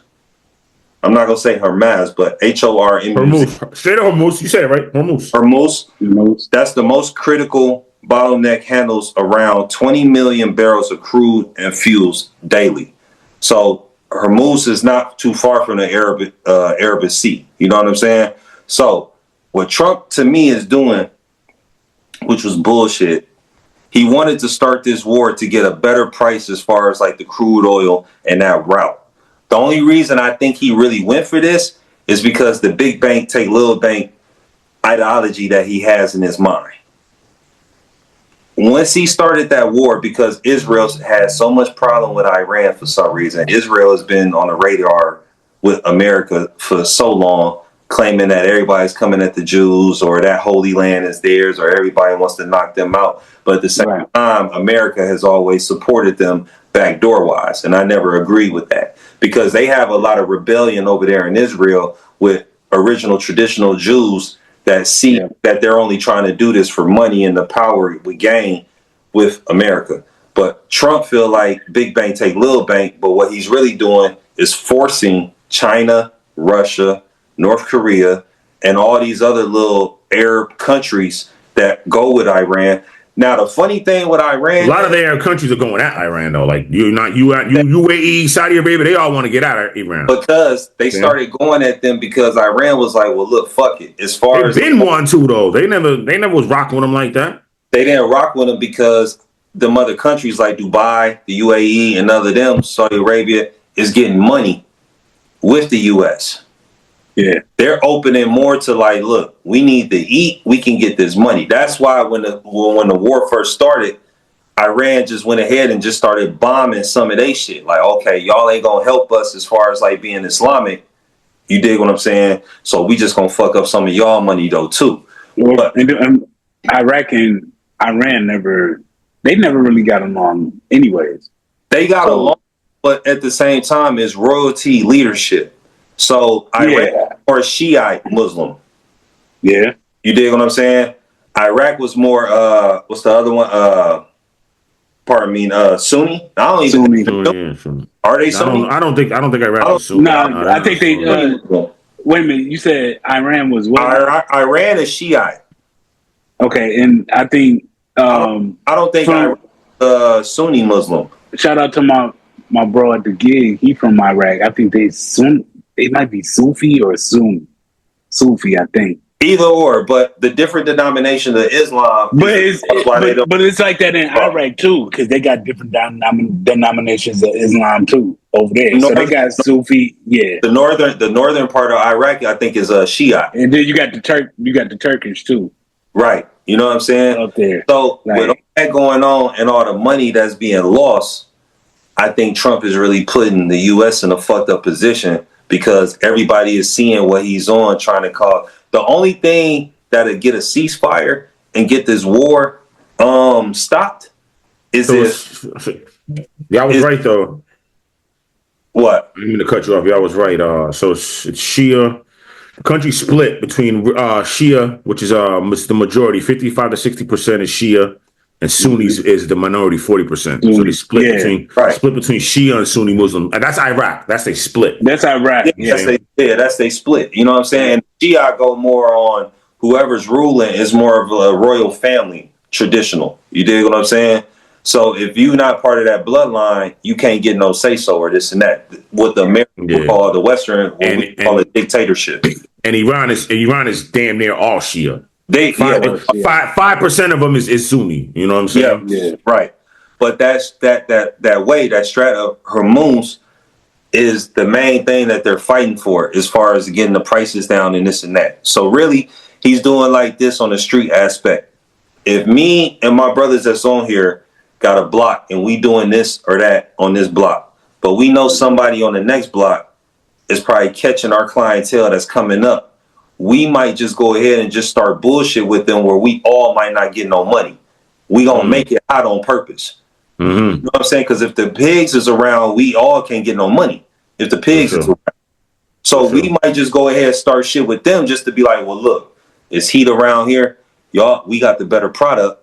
I'm not going to say Hormuz, but H-O-R-M-U-Z. Hormuz. Strait of Hormuz. You said it right. Hormuz. Hormuz. That's the most critical bottleneck, handles around 20 million barrels of crude and fuels daily. So Hormuz is not too far from the Arabic Sea. You know what I'm saying? So what Trump to me is doing, which was bullshit, he wanted to start this war to get a better price as far as like the crude oil and that route. The only reason I think he really went for this is because the big bank take little bank ideology that he has in his mind. Once he started that war, because Israel had so much problem with Iran for some reason, Israel has been on the radar with America for so long, claiming that everybody's coming at the Jews or that Holy Land is theirs or everybody wants to knock them out. But at the same time, America has always supported them backdoor-wise, and I never agreed with that because they have a lot of rebellion over there in Israel with original traditional Jews that see that they're only trying to do this for money and the power we gain with America. But Trump feel like big bank take little bank, but what he's really doing is forcing China, Russia, North Korea, and all these other little Arab countries that go with Iran. Now, the funny thing with Iran, a lot of the Arab countries are going at Iran though. Like UAE, Saudi Arabia, they all want to get out of Iran because they started going at them because Iran was like, well, look, fuck it. As far as been one too though, they never was rocking with them like that. They didn't rock with them because the other countries like Dubai, the UAE, and other them, Saudi Arabia, is getting money with the U.S. Yeah, they're opening more to like, look, we need to eat. We can get this money. That's why when the war first started, Iran just went ahead and just started bombing some of their shit. Like, okay, y'all ain't gonna help us as far as like being Islamic. You dig what I'm saying? So we just gonna fuck up some of y'all money though too. Well, but Iraq and Iran never really got along anyways. They got along, but at the same time, it's royalty leadership. So Iraq or Shiite Muslim. Yeah. You dig what I'm saying? Iraq was more what's the other one? Sunni? I don't even Sunni. Are they Sunni? I don't think Iraq was Sunni. No, I think they wait a minute, you said Iran was what? Iran is Shiite. Okay, and I think I don't think Iran Sunni Muslim. Shout out to my bro at the gig. He from Iraq. I think they might be Sufi or Sufi, I think. Either or, but the different denominations of Islam. But it's like that in Iraq too, because they got different denominations of Islam too over there. So they got Sufi, The northern part of Iraq, I think, is Shia, and then you got the Turkish too. Right. You know what I'm saying? Up there. So with all that going on and all the money that's being lost, I think Trump is really putting the U.S. in a fucked up position because everybody is seeing what he's on, trying to call. The only thing that'll get a ceasefire and get this war stopped is Y'all was right though. What? I'm gonna cut you off. Y'all was right. So it's Shia. The country split between Shia, which is the majority, 55 to 60% is Shia, and Sunnis is the minority, 40%. So they split between Shia and Sunni Muslim. And that's Iraq. That's a split. That's Iraq. That's they split. You know what I'm saying? Shia go more on whoever's ruling is more of a royal family, traditional. You dig what I'm saying? So if you're not part of that bloodline, you can't get no say so or this and that. What the American call the Western, we call it dictatorship. And Iran is damn near all Shia. 5% of them is Sunni. You know what I'm saying? Yeah, right. But that's that way, that Strait of Hormuz is the main thing that they're fighting for as far as getting the prices down and this and that. So really, he's doing like this on the street aspect. If me and my brothers that's on here got a block and we doing this or that on this block, but we know somebody on the next block is probably catching our clientele that's coming up, we might just go ahead and just start bullshit with them where we all might not get no money. We gonna make it out on purpose. You know what I'm saying? Because if the pigs is around, we all can't get no money. If the pigs is around. So we might just go ahead and start shit with them just to be like, well, look, it's heat around here. Y'all, we got the better product.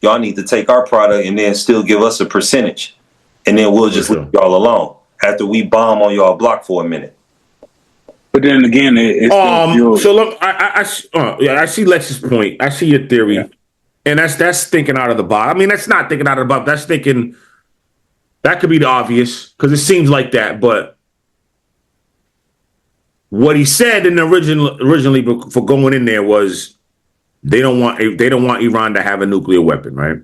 Y'all need to take our product and then still give us a percentage. And then we'll just leave y'all alone after we bomb on y'all block for a minute. But then again, it's so look, I see Lex's point. I see your theory. Yeah. And that's thinking out of the box. I mean, that's not thinking out of the box. That's thinking that could be the obvious because it seems like that. But what he said originally for going in there was they don't want Iran to have a nuclear weapon, right?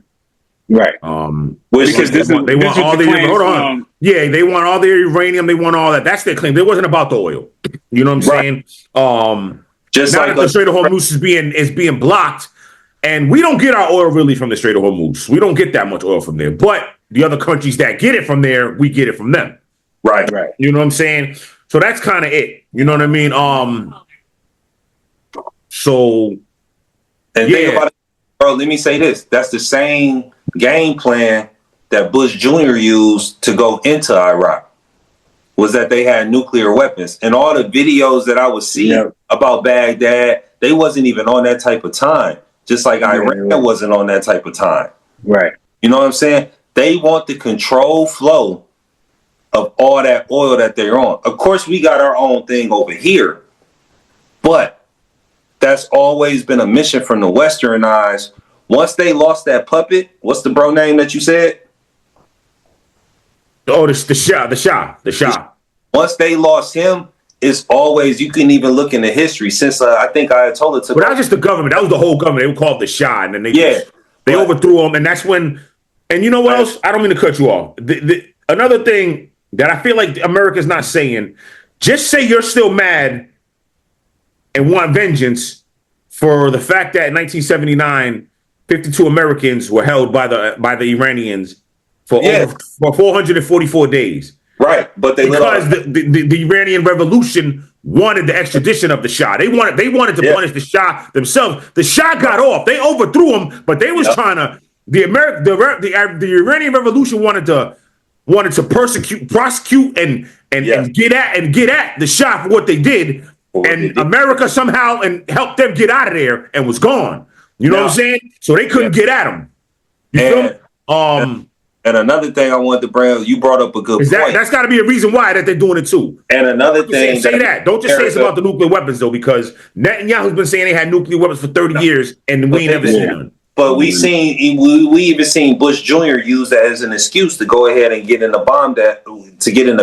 Right. Because they want all the they want all their uranium. They want all that. That's their claim. It wasn't about the oil. You know what I'm saying? Just now that the Strait of Hormuz is being blocked. And we don't get our oil really from the Strait of Hormuz. We don't get that much oil from there. But the other countries that get it from there, we get it from them. Right. You know what I'm saying? So that's kind of it. You know what I mean? Think about it, bro, let me say this. That's the same game plan that Bush Jr. used to go into Iraq. Was that they had nuclear weapons. And all the videos that I would see about Baghdad, they wasn't even on that type of time. Just like Iran wasn't on that type of time. Right. You know what I'm saying? They want the controlled flow of all that oil that they're on. Of course, we got our own thing over here. But that's always been a mission from the Western eyes. Once they lost that puppet, what's the bro name that you said? Oh, the Shah. Once they lost him, it's always, you can even look into history since I think Ayatollah took. But that was just the government. That was the whole government. They were called the Shah, and then they overthrew him, and that's when. And you know what else? I don't mean to cut you off. Another thing that I feel like America's not saying: just say you're still mad and want vengeance for the fact that in 1979, 52 Americans were held by the Iranians for 444 days. Right, but because the Iranian Revolution wanted the extradition of the Shah. They wanted to punish the Shah themselves. The Shah got off. They overthrew him, but they was trying to. The Iranian Revolution wanted to prosecute, and get at the Shah for what they did, America somehow and helped them get out of there and was gone. You know what I'm saying? So they couldn't get at him. You feel me? And another thing I wanted to bring up, you brought up a good point. That's got to be a reason why that they're doing it too. And another thing, say that. Don't just say it's about the nuclear weapons though, because Netanyahu's been saying they had nuclear weapons for 30 years and we ain't ever seen none. But we even seen Bush Jr. use that as an excuse to go ahead and get in the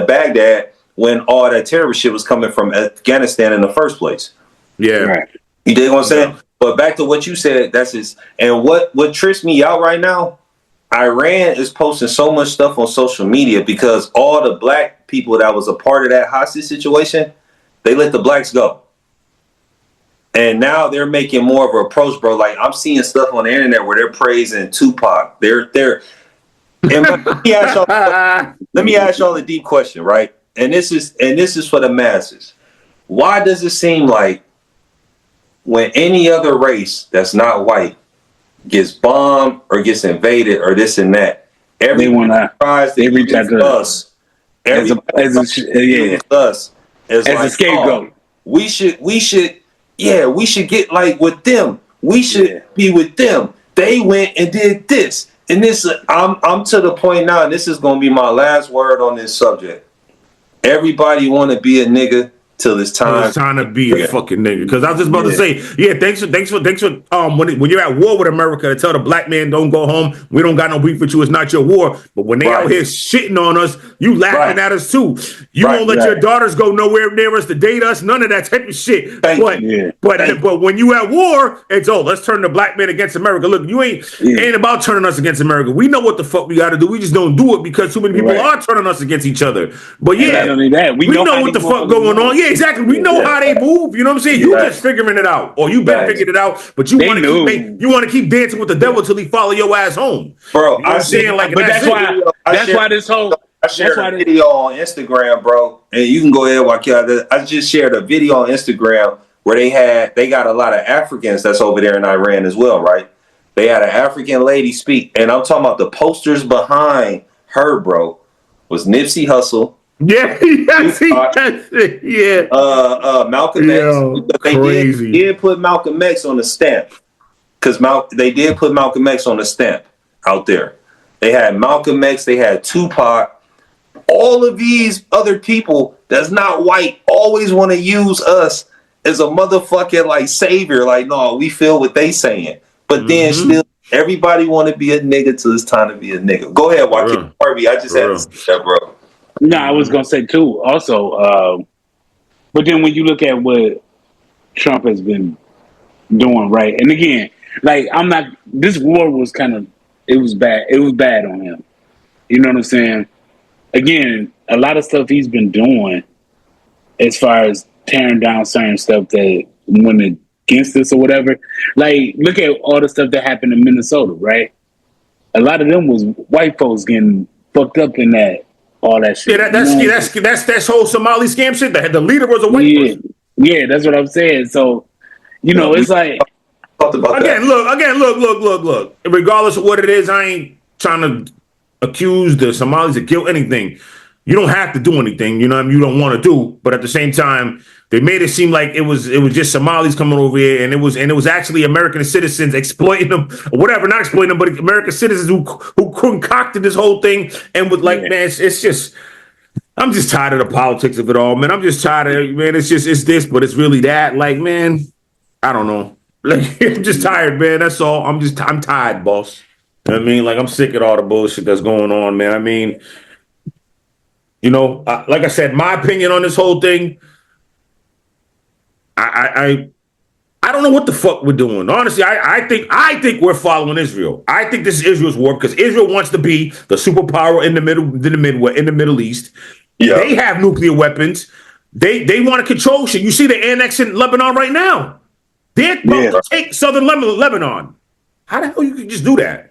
Baghdad when all that terrorist shit was coming from Afghanistan in the first place. Yeah, right. You dig what I'm saying? But back to what you said, and what trips me out right now. Iran is posting so much stuff on social media because all the black people that was a part of that hostage situation, they let the blacks go. And now they're making more of an approach, bro. Like I'm seeing stuff on the internet where they're praising Tupac. Let me ask y'all a deep question, right? And this is for the masses. Why does it seem like when any other race that's not white gets bombed or gets invaded or this and that, everyone tries to use us. As a scapegoat. We should get like with them. We should be with them. They went and did this. And this, I'm to the point now, and this is gonna be my last word on this subject. Everybody wanna be a nigga till it's time to be a fucking nigga. Because I was just about to say, thanks for when you're at war with America to tell the black man don't go home, we don't got no beef with you, it's not your war. But when they out here shitting on us, you laughing at us too. You won't let your daughters go nowhere near us to date us, none of that type of shit. But when you at war, it's let's turn the black man against America. Look, you ain't about turning us against America. We know what the fuck we gotta do. We just don't do it because too many people are turning us against each other. But not only that, we know what the fuck going on. Yeah, exactly. We know how they move. You know what I'm saying? You just figuring it out, or you been figured it out. But you want to keep dancing with the devil till he follow your ass home, bro. You know I'm saying, like, but that's why this whole. I shared a video on Instagram, bro, and you can go ahead, Wakil. I just shared a video on Instagram where they got a lot of Africans that's over there in Iran as well, right? They had an African lady speak, and I'm talking about the posters behind her, bro, was Nipsey Hussle. Yeah, Malcolm X. They did put Malcolm X on the stamp because they did put Malcolm X on the stamp out there. They had Malcolm X. They had Tupac. All of these other people that's not white always want to use us as a motherfucking like savior. Like, no, we feel what they saying, but then still everybody want to be a nigga till it's time to be a nigga. Go ahead, Joaquin Harvey. I just had to say that, bro. No, I was gonna say too. Also, but then when you look at what Trump has been doing, right? And again, like this war was it was bad. It was bad on him. You know what I'm saying? Again, a lot of stuff he's been doing, as far as tearing down certain stuff that went against us or whatever. Like, look at all the stuff that happened in Minnesota, right? A lot of them was white folks getting fucked up in that. All that shit. Yeah, that's whole Somali scam shit. The leader was a white person. Yeah, that's what I'm saying. So, it's like look. Regardless of what it is, I ain't trying to accuse the Somalis of guilt anything. You don't have to do anything, you know what I mean? You don't want to do, but at the same time, they made it seem like it was just Somalis coming over here, and it was actually American citizens exploiting them, or whatever, not exploiting them, but American citizens who concocted this whole thing, and with man, it's just, I'm just tired of the politics of it all, man. I'm just tired of, man, it's this, but it's really that. Like, man, I don't know. Like, I'm just tired, man. That's all. I'm tired, boss. You know what I mean? Like, I'm sick of all the bullshit that's going on, man. I mean, like I said, my opinion on this whole thing, I don't know what the fuck we're doing. Honestly, I think we're following Israel. I think this is Israel's war because Israel wants to be the superpower in the Middle East. Yeah. They have nuclear weapons. They want to control shit. You see the annexing Lebanon right now. They're about to take southern Lebanon. How the hell you can just do that?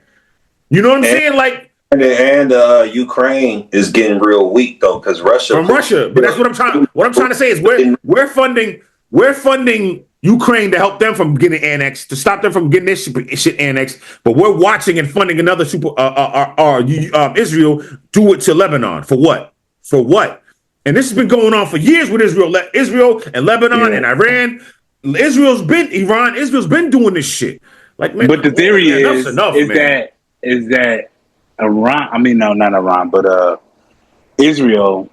You know what I'm saying? Like, And Ukraine is getting real weak though, because Russia from Russia. But that's what I'm trying. What I'm trying to say is we're funding Ukraine to help them from getting annexed, to stop them from getting this shit annexed. But we're watching and funding another Israel do it to Lebanon for what? For what? And this has been going on for years with Israel and Lebanon and Iran. Israel's been doing this shit. Like, man, but the theory is that Iran. I mean, no, not Iran, but Israel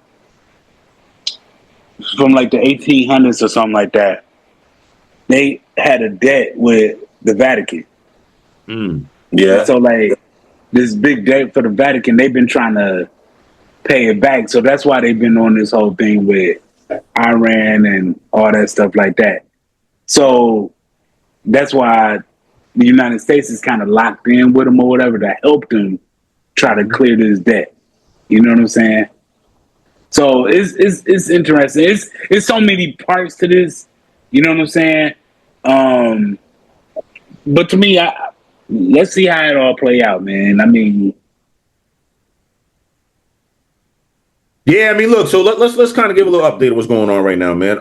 from like the 1800s or something like that. They had a debt with the Vatican. Yeah. So like this big debt for the Vatican, they've been trying to pay it back. So that's why they've been on this whole thing with Iran and all that stuff like that. So that's why the United States is kind of locked in with them or whatever to help them try to clear this debt. You know what I'm saying? So it's interesting. It's so many parts to this. You know what I'm saying? But to me, let's see how it all play out, man. I mean, yeah. I mean, look. So let's kind of give a little update of what's going on right now, man.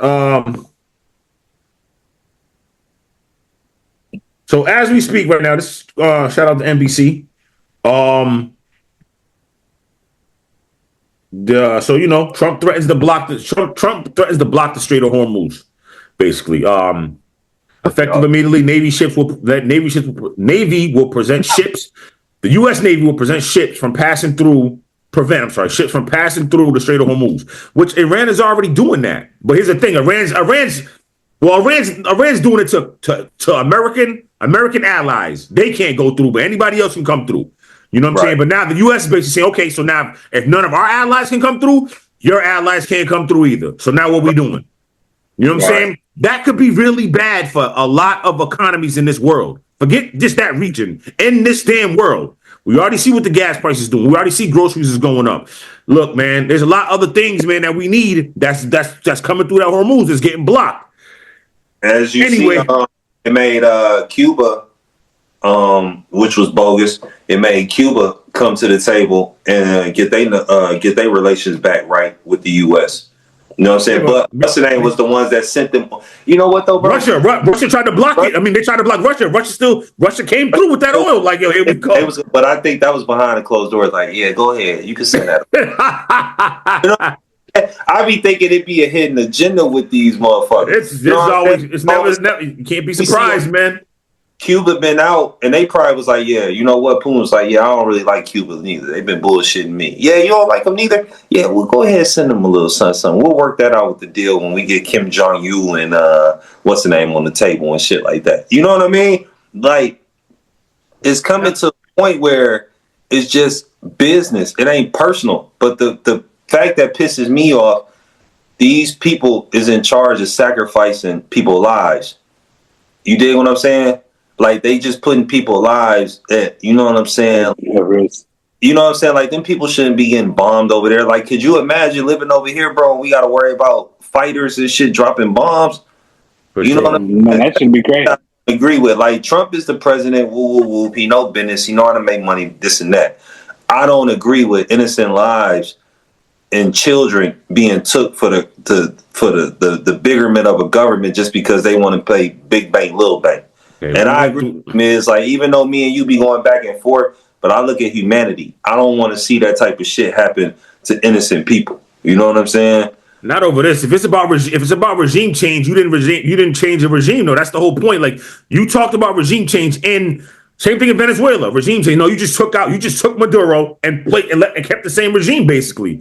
So as we speak right now, this shout out to NBC. So you know, Trump threatens to block the Strait of Hormuz. Basically, effective immediately, Navy will present ships. The U.S. Navy will present ships from passing through. Ships from passing through the Strait of Hormuz, which Iran is already doing that. But here's the thing: Iran's doing it to American allies. They can't go through, but anybody else can come through. You know what I'm saying? But now the U.S. is basically saying, okay, so now if none of our allies can come through, your allies can't come through either. So now what we doing? You know what I'm saying? That could be really bad for a lot of economies in this world. Forget just that region. In this damn world, we already see what the gas prices doing. We already see groceries is going up. Look, man, there's a lot of other things, man, that we need that's coming through that Hormuz is getting blocked. As you see, it made Cuba, which was bogus. It made Cuba come to the table and get their relations back right with the U.S. You know what I'm saying? But Russini was the ones that sent them. You know what though, bro? Russia tried to block it. I mean, they tried to block Russia. Russia came through with that oil. Like, yo, here we go. But I think that was behind the closed doors. Like, yeah, go ahead. You can send that. You know, I be thinking it'd be a hidden agenda with these motherfuckers. It's never. You can't be surprised, man. Cuba been out, and they probably was like, yeah, you know what? Putin was like, yeah, I don't really like Cuba neither. They've been bullshitting me. Yeah, you don't like them neither? Yeah, we'll go ahead and send them a little something. We'll work that out with the deal when we get Kim Jong-un and what's the name on the table and shit like that. You know what I mean? Like, it's coming to a point where it's just business. It ain't personal. But the fact that pisses me off, these people is in charge of sacrificing people's lives. You dig what I'm saying? Like, they just putting people's lives at, you know what I'm saying? You know what I'm saying? Like, them people shouldn't be getting bombed over there. Like, could you imagine living over here, bro, and we got to worry about fighters and shit dropping bombs? You know what I mean? Man, that should be great. I agree with. Like, Trump is the president. Woo, woo, woo. He know business. He know how to make money, this and that. I don't agree with innocent lives and children being took for the betterment of a government just because they want to play big bank, little bank. Okay, and I agree with Miz, like, even though me and you be going back and forth, but I look at humanity. I don't want to see that type of shit happen to innocent people. You know what I'm saying? Not over this. If it's about regime change, you didn't change the regime. No, that's the whole point. Like, you talked about regime change in same thing in Venezuela. Regime change. No, you just took Maduro and kept the same regime basically.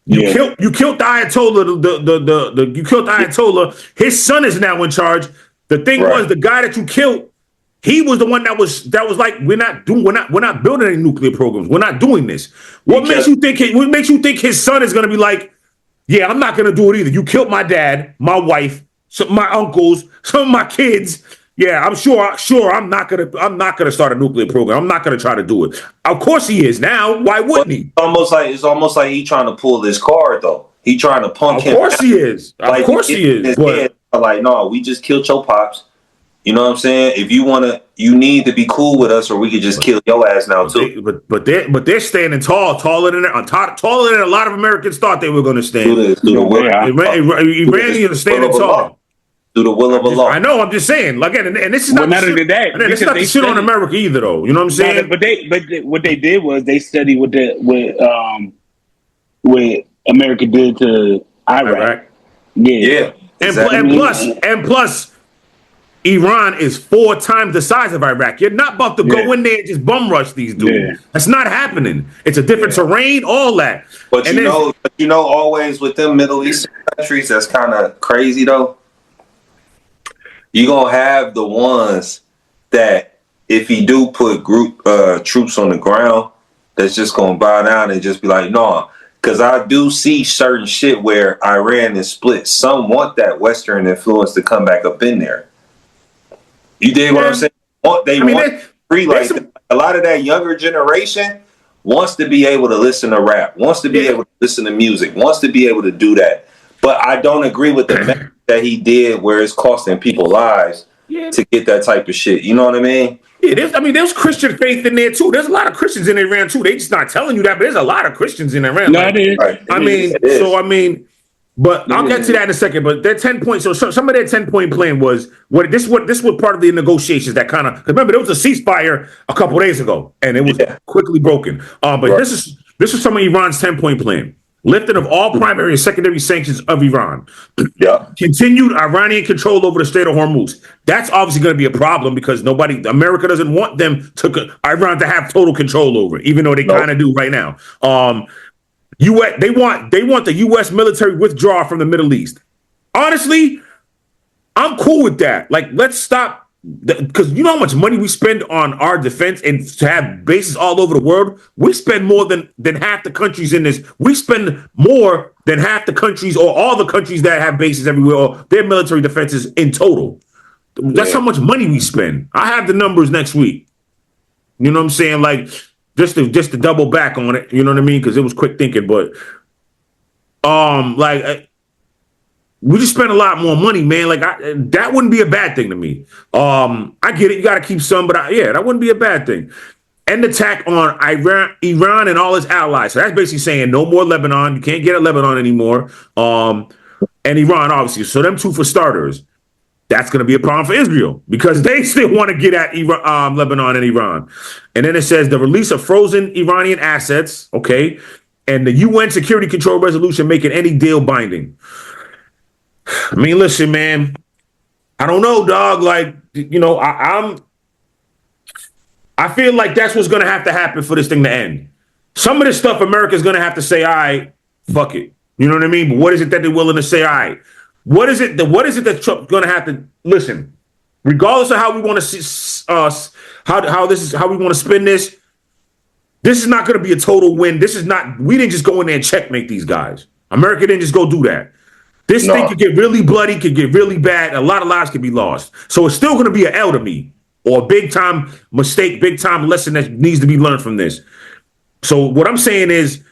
You killed the Ayatollah. You killed the Ayatollah. His son is now in charge. The thing was, the guy that you killed, he was the one that was like, we're not building any nuclear programs. We're not doing this. What makes you think his son is going to be like, yeah, I'm not going to do it either. You killed my dad, my wife, my uncles, some of my kids. Yeah, I'm sure I'm not gonna start a nuclear program. I'm not gonna try to do it. Of course he is now. Why wouldn't he? It's almost like he trying to pull this card though. He trying to punk him. Of course he is. Of course he is. But like, no, we just killed your pops. You know what I'm saying? If you you need to be cool with us, or we could just kill your ass now too. But they're standing tall, taller than a lot of Americans thought they were going to stand. Iranians are standing tall. Through the will of Allah. I know. I'm just saying. Again, and this is not this is not the shit on America either, though. You know what I'm saying? But what they did was they studied what America did to Iraq. Yeah. Exactly. And plus, Iran is 4 times the size of Iraq. You're not about to go in there and just bum rush these dudes. Yeah. That's not happening. It's a different terrain, all that. But you know, always with them Middle Eastern countries, that's kind of crazy though. You're gonna have the ones that, if he do put troops on the ground, that's just gonna bow down and just be like, no. Because I do see certain shit where Iran is split. Some want that Western influence to come back up in there. You dig what I'm saying? They want free. Like a lot of that younger generation wants to be able to listen to rap, wants to be able to listen to music, wants to be able to do that. But I don't agree with the method that he did, where it's costing people lives to get that type of shit. You know what I mean? Yeah, there's Christian faith in there too. There's a lot of Christians in Iran too. They just not telling you that, but there's a lot of Christians in Iran. No, it is. But I'll get to that in a second. But their 10 points. So some of their 10-point plan was this was part of the negotiations that kind of, remember there was a ceasefire a couple days ago and it was quickly broken. But this is some of Iran's 10-point plan. Lifting of all primary and secondary sanctions of Iran. Continued Iranian control over the Strait of Hormuz. That's obviously going to be a problem because America doesn't want Iran to have total control over it, even though they kind of do right now. They want the U.S. military withdrawal from the Middle East. Honestly, I'm cool with that. Like, let's stop. Because you know how much money we spend on our defense and to have bases all over the world? We spend more than half the countries in this. We spend more than half the countries or all the countries that have bases everywhere, or their military defenses in total. That's how much money we spend. I have the numbers next week. You know what I'm saying? Like, just to double back on it. You know what I mean? Because it was quick thinking. But, we just spend a lot more money, man. Like that wouldn't be a bad thing to me. I get it. You got to keep some, but that wouldn't be a bad thing. End attack on Iran and all its allies. So that's basically saying no more Lebanon. You can't get at Lebanon anymore. And Iran, obviously. So them two for starters. That's going to be a problem for Israel because they still want to get at Lebanon and Iran. And then it says the release of frozen Iranian assets. Okay. And the UN Security Control Resolution making any deal binding. I mean, listen, man, I don't know, dog. Like, you know, I feel like that's what's going to have to happen for this thing to end. Some of this stuff America's going to have to say, all right, fuck it. You know what I mean? But what is it that they're willing to say, all right? What is it that Trump's going to have to listen? Regardless of how we want to see, how we want to spin this, this is not going to be a total win. We didn't just go in there and checkmate these guys. America didn't just go do that. This thing could get really bloody, could get really bad. A lot of lives could be lost. So it's still going to be an L to me, or a big time mistake, big time lesson that needs to be learned from this. So what I'm saying is,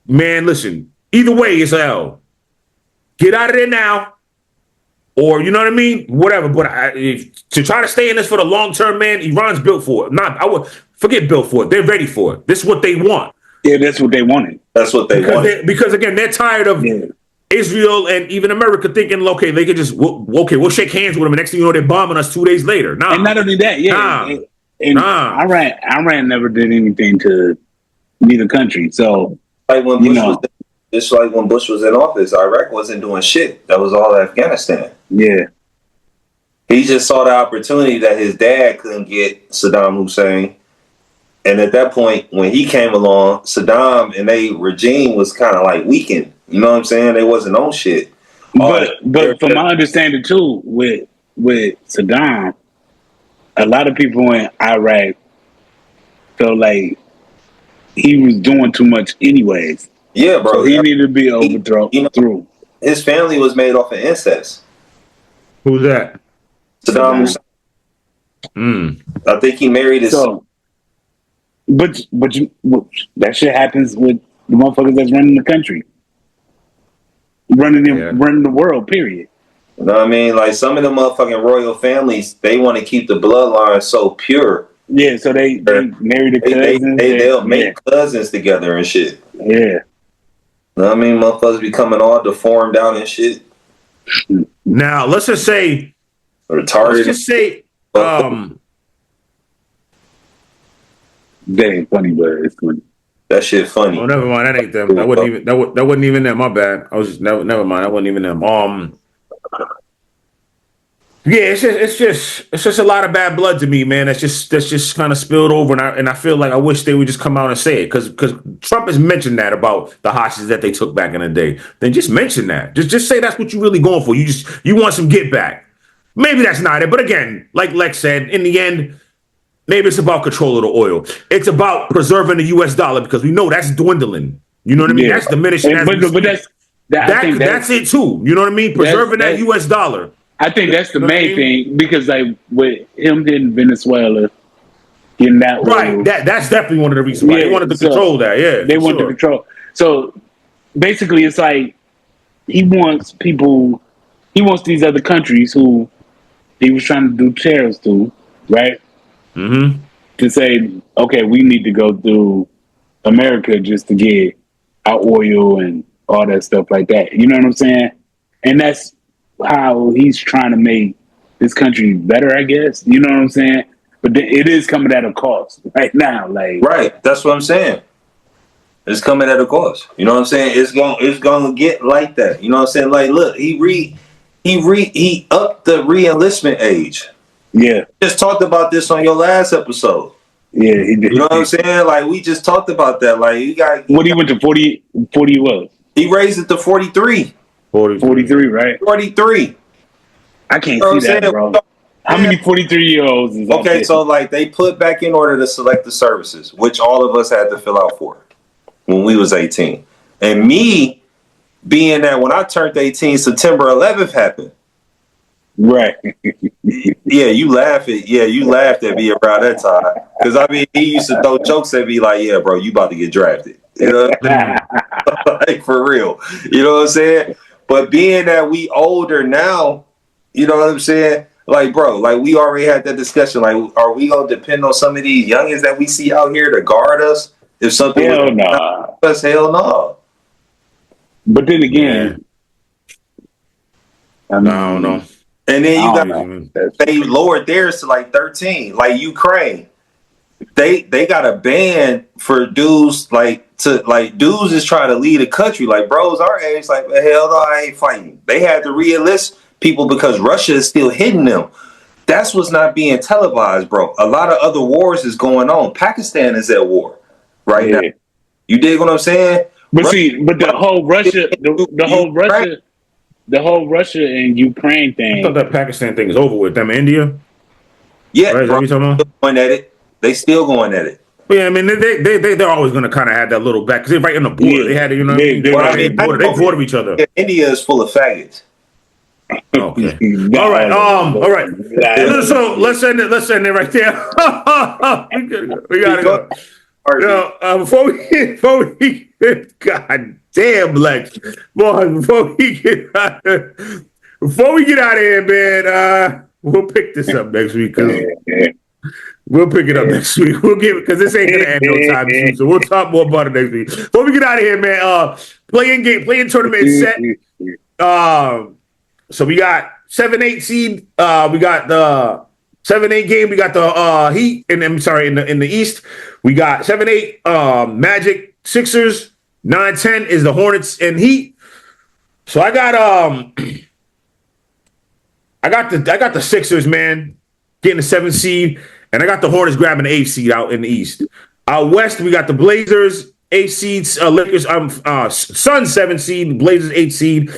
man, listen, either way, it's an L. Get out of there now, or you know what I mean? Whatever. But to try to stay in this for the long term, man, Iran's built for it. I would forget built for it. They're ready for it. This is what they want. Yeah, that's what they wanted. That's what they wanted. Because again, they're tired of Israel and even America thinking, okay, they could just, we'll shake hands with them. And next thing you know, they're bombing us 2 days later. Nah. And not only that, Iran never did anything to neither country. So, like when Bush was in office, Iraq wasn't doing shit. That was all Afghanistan. Yeah. He just saw the opportunity that his dad couldn't get Saddam Hussein. And at that point, when he came along, Saddam and they regime was kind of like weakened. You know what I'm saying? They wasn't on shit. But from my understanding too, with Saddam, a lot of people in Iraq felt like he was doing too much anyways. Yeah, bro. So he needed to be overthrown. His family was made off of incest. Who's that? Saddam Hussein. I think he married his son. But that shit happens with the motherfuckers that's running the country. Running the world, period. You know what I mean? Like some of the motherfucking royal families, they want to keep the bloodline so pure. Yeah, so they marry the cousins. They'll make cousins together and shit. Yeah. You know what I mean? Motherfuckers becoming all deformed out and shit. Now, let's just say, retarded. That ain't funny, but it's funny. That shit funny. Oh, never mind. That ain't them. That wasn't even them. My bad. I was just never mind. That wasn't even them. Yeah, it's just a lot of bad blood to me, man. That's just kind of spilled over, and I feel like I wish they would just come out and say it because Trump has mentioned that about the hostages that they took back in the day. Then just mention that. Just say that's what you really going for. You want some get back. Maybe that's not it, but again, like Lex said, in the end, maybe it's about control of the oil. It's about preserving the U.S. dollar because we know that's dwindling. You know what I mean? Yeah. That's diminishing. But that's it too. You know what I mean? Preserving that U.S. dollar. I think that's the main thing because, like, with him hitting Venezuela, getting that right, that's definitely one of the reasons why they wanted to control that. Yeah, they wanted to control. So basically, it's like he wants these other countries who he was trying to do tariffs to, right? Mm-hmm. To say, okay, we need to go through America just to get our oil and all that stuff like that. You know what I'm saying? And that's how he's trying to make this country better, I guess. You know what I'm saying? But it is coming at a cost right now. Like, right, that's what I'm saying. It's coming at a cost. You know what I'm saying? It's gonna get like that. You know what I'm saying? Like, look, he upped the re-enlistment age. Yeah, just talked about this on your last episode. Yeah, he did. You know what I'm saying? Like, we just talked about that. Like, he went to 40 was? He raised it to 43. 43, right? 43. I can't see that, bro. How many 43-year-olds is okay, so like they put back in order to select the services, which all of us had to fill out for when we was 18. And me being that when I turned 18, September 11th happened. Right. Yeah, you laughed at me around that time. Because I mean, he used to throw jokes at me like, yeah, bro, you about to get drafted. You know what I mean? Like, for real. You know what I'm saying? But being that we older now, you know what I'm saying? Like, bro, like we already had that discussion. Like, are we gonna depend on some of these youngins that we see out here to guard us? If something hell no. Hell no. But then again, I don't know. And then you got they lowered theirs to like 13, like Ukraine. They got a ban for dudes dudes is trying to lead a country. Like bros our age, like hell no, I ain't fighting. They had to re-enlist people because Russia is still hitting them. That's what's not being televised, bro. A lot of other wars is going on. Pakistan is at war right now. You dig what I'm saying? But the whole Russia and Ukraine thing. I thought that Pakistan thing is over with. Them India. Yeah, right, bro, going at it. They still going at it. Yeah, I mean they're always going to kind of have that little back because they're right on the border. Yeah. They had to, you know, they border each other. Yeah, India is full of faggots. Okay. All right. So let's end it right there. we gotta go. Before we God damn, Lex. Boy, before we get out of here, man, we'll pick this up next week. We'll pick it up next week. We'll give it because this ain't gonna end no time soon. So we'll talk more about it next week. Before we get out of here, man, playing tournament is set. So we got 7-8 seed. We got the 7-8 game. We got the Heat, and I'm sorry, in the East, we got 7-8 Magic, Sixers. 9-10 is the Hornets and Heat. So I got the Sixers, man, getting the 7th seed, and I got the Hornets grabbing the 8th seed out in the East. Out West, we got the Blazers 8 seeds, Lakers, Suns 7 seed, Blazers 8 seed.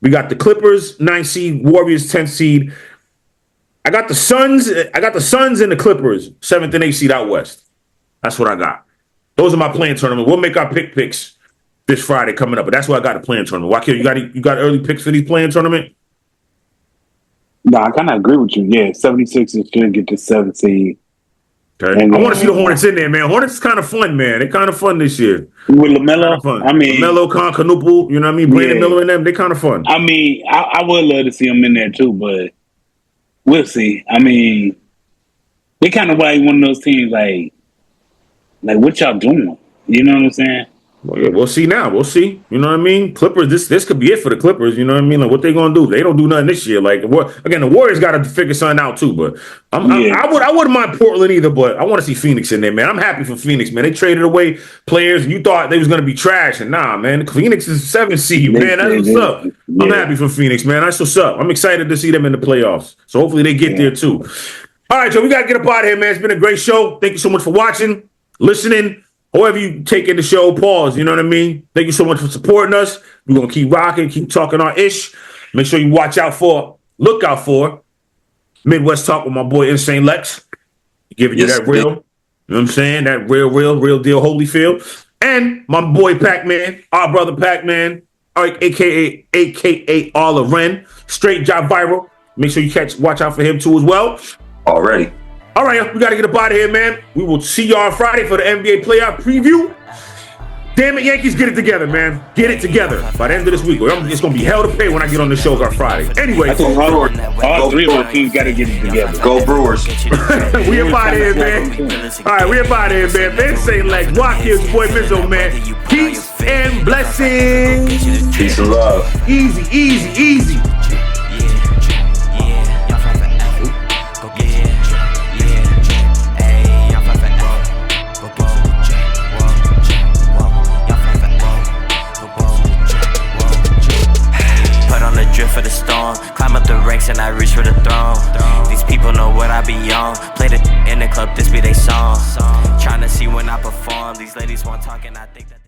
We got the Clippers 9 seed, Warriors 10th seed. I got the Suns and the Clippers 7th and 8th seed out West. That's what I got. Those are my playing tournament. We'll make our picks this Friday coming up, but that's what I got a playing tournament. Wakil, you got early picks for these playing tournament? No, I kind of agree with you. Yeah, 76ers should get the 7th seed. Okay. I want to see the Hornets in there, man. Hornets is kind of fun, man. They're kind of fun this year. With LaMelo, I mean, LaMelo, Canuple, you know what I mean? Brandon Miller and them, they kind of fun. I mean, I would love to see them in there too, but we'll see. I mean, they kind of like one of those teams, like what y'all doing? You know what I'm saying? Well, yeah, we'll see now. We'll see. You know what I mean? Clippers, this could be it for the Clippers. You know what I mean? Like, what they going to do? They don't do nothing this year. Like, again, the Warriors got to figure something out too. But I wouldn't mind Portland either. But I want to see Phoenix in there, man. I'm happy for Phoenix, man. They traded away players. You thought they was going to be trash, and nah, man. Phoenix is 7 seed, man. That's what's up. I'm happy for Phoenix, man. That's what's up. I'm excited to see them in the playoffs. So hopefully they get there too. All right, Joe. We got to get up out of here, man. It's been a great show. Thank you so much for watching, listening. However you take in the show, pause, you know what I mean? Thank you so much for supporting us. We're going to keep rocking, keep talking our ish. Make sure you look out for Midwest Talk with my boy Insane Lex. Giving you that real, you know what I'm saying? That real deal Holyfield. And my boy Pac-Man, our brother Pac-Man, a.k.a. All Ren, straight job viral. Make sure you watch out for him too as well. Already. All right, we got to get up out of here, man. We will see y'all on Friday for the NBA playoff preview. Damn it, Yankees, get it together, man. Get it together by the end of this week. It's going to be hell to pay when I get on the shows on Friday. Anyway. I think all three of our teams got to get it together. Go Brewers. We up out of here, man. All right, we up out of here, man. Man, say Lex, Wakil, your boy Mizzo, man. Peace and blessings. Peace and love. Easy. For the storm, climb up the ranks and I reach for the throne. These people know what I be on. Play the in the club, this be they song. Trying to see when I perform. These ladies want talking, I think that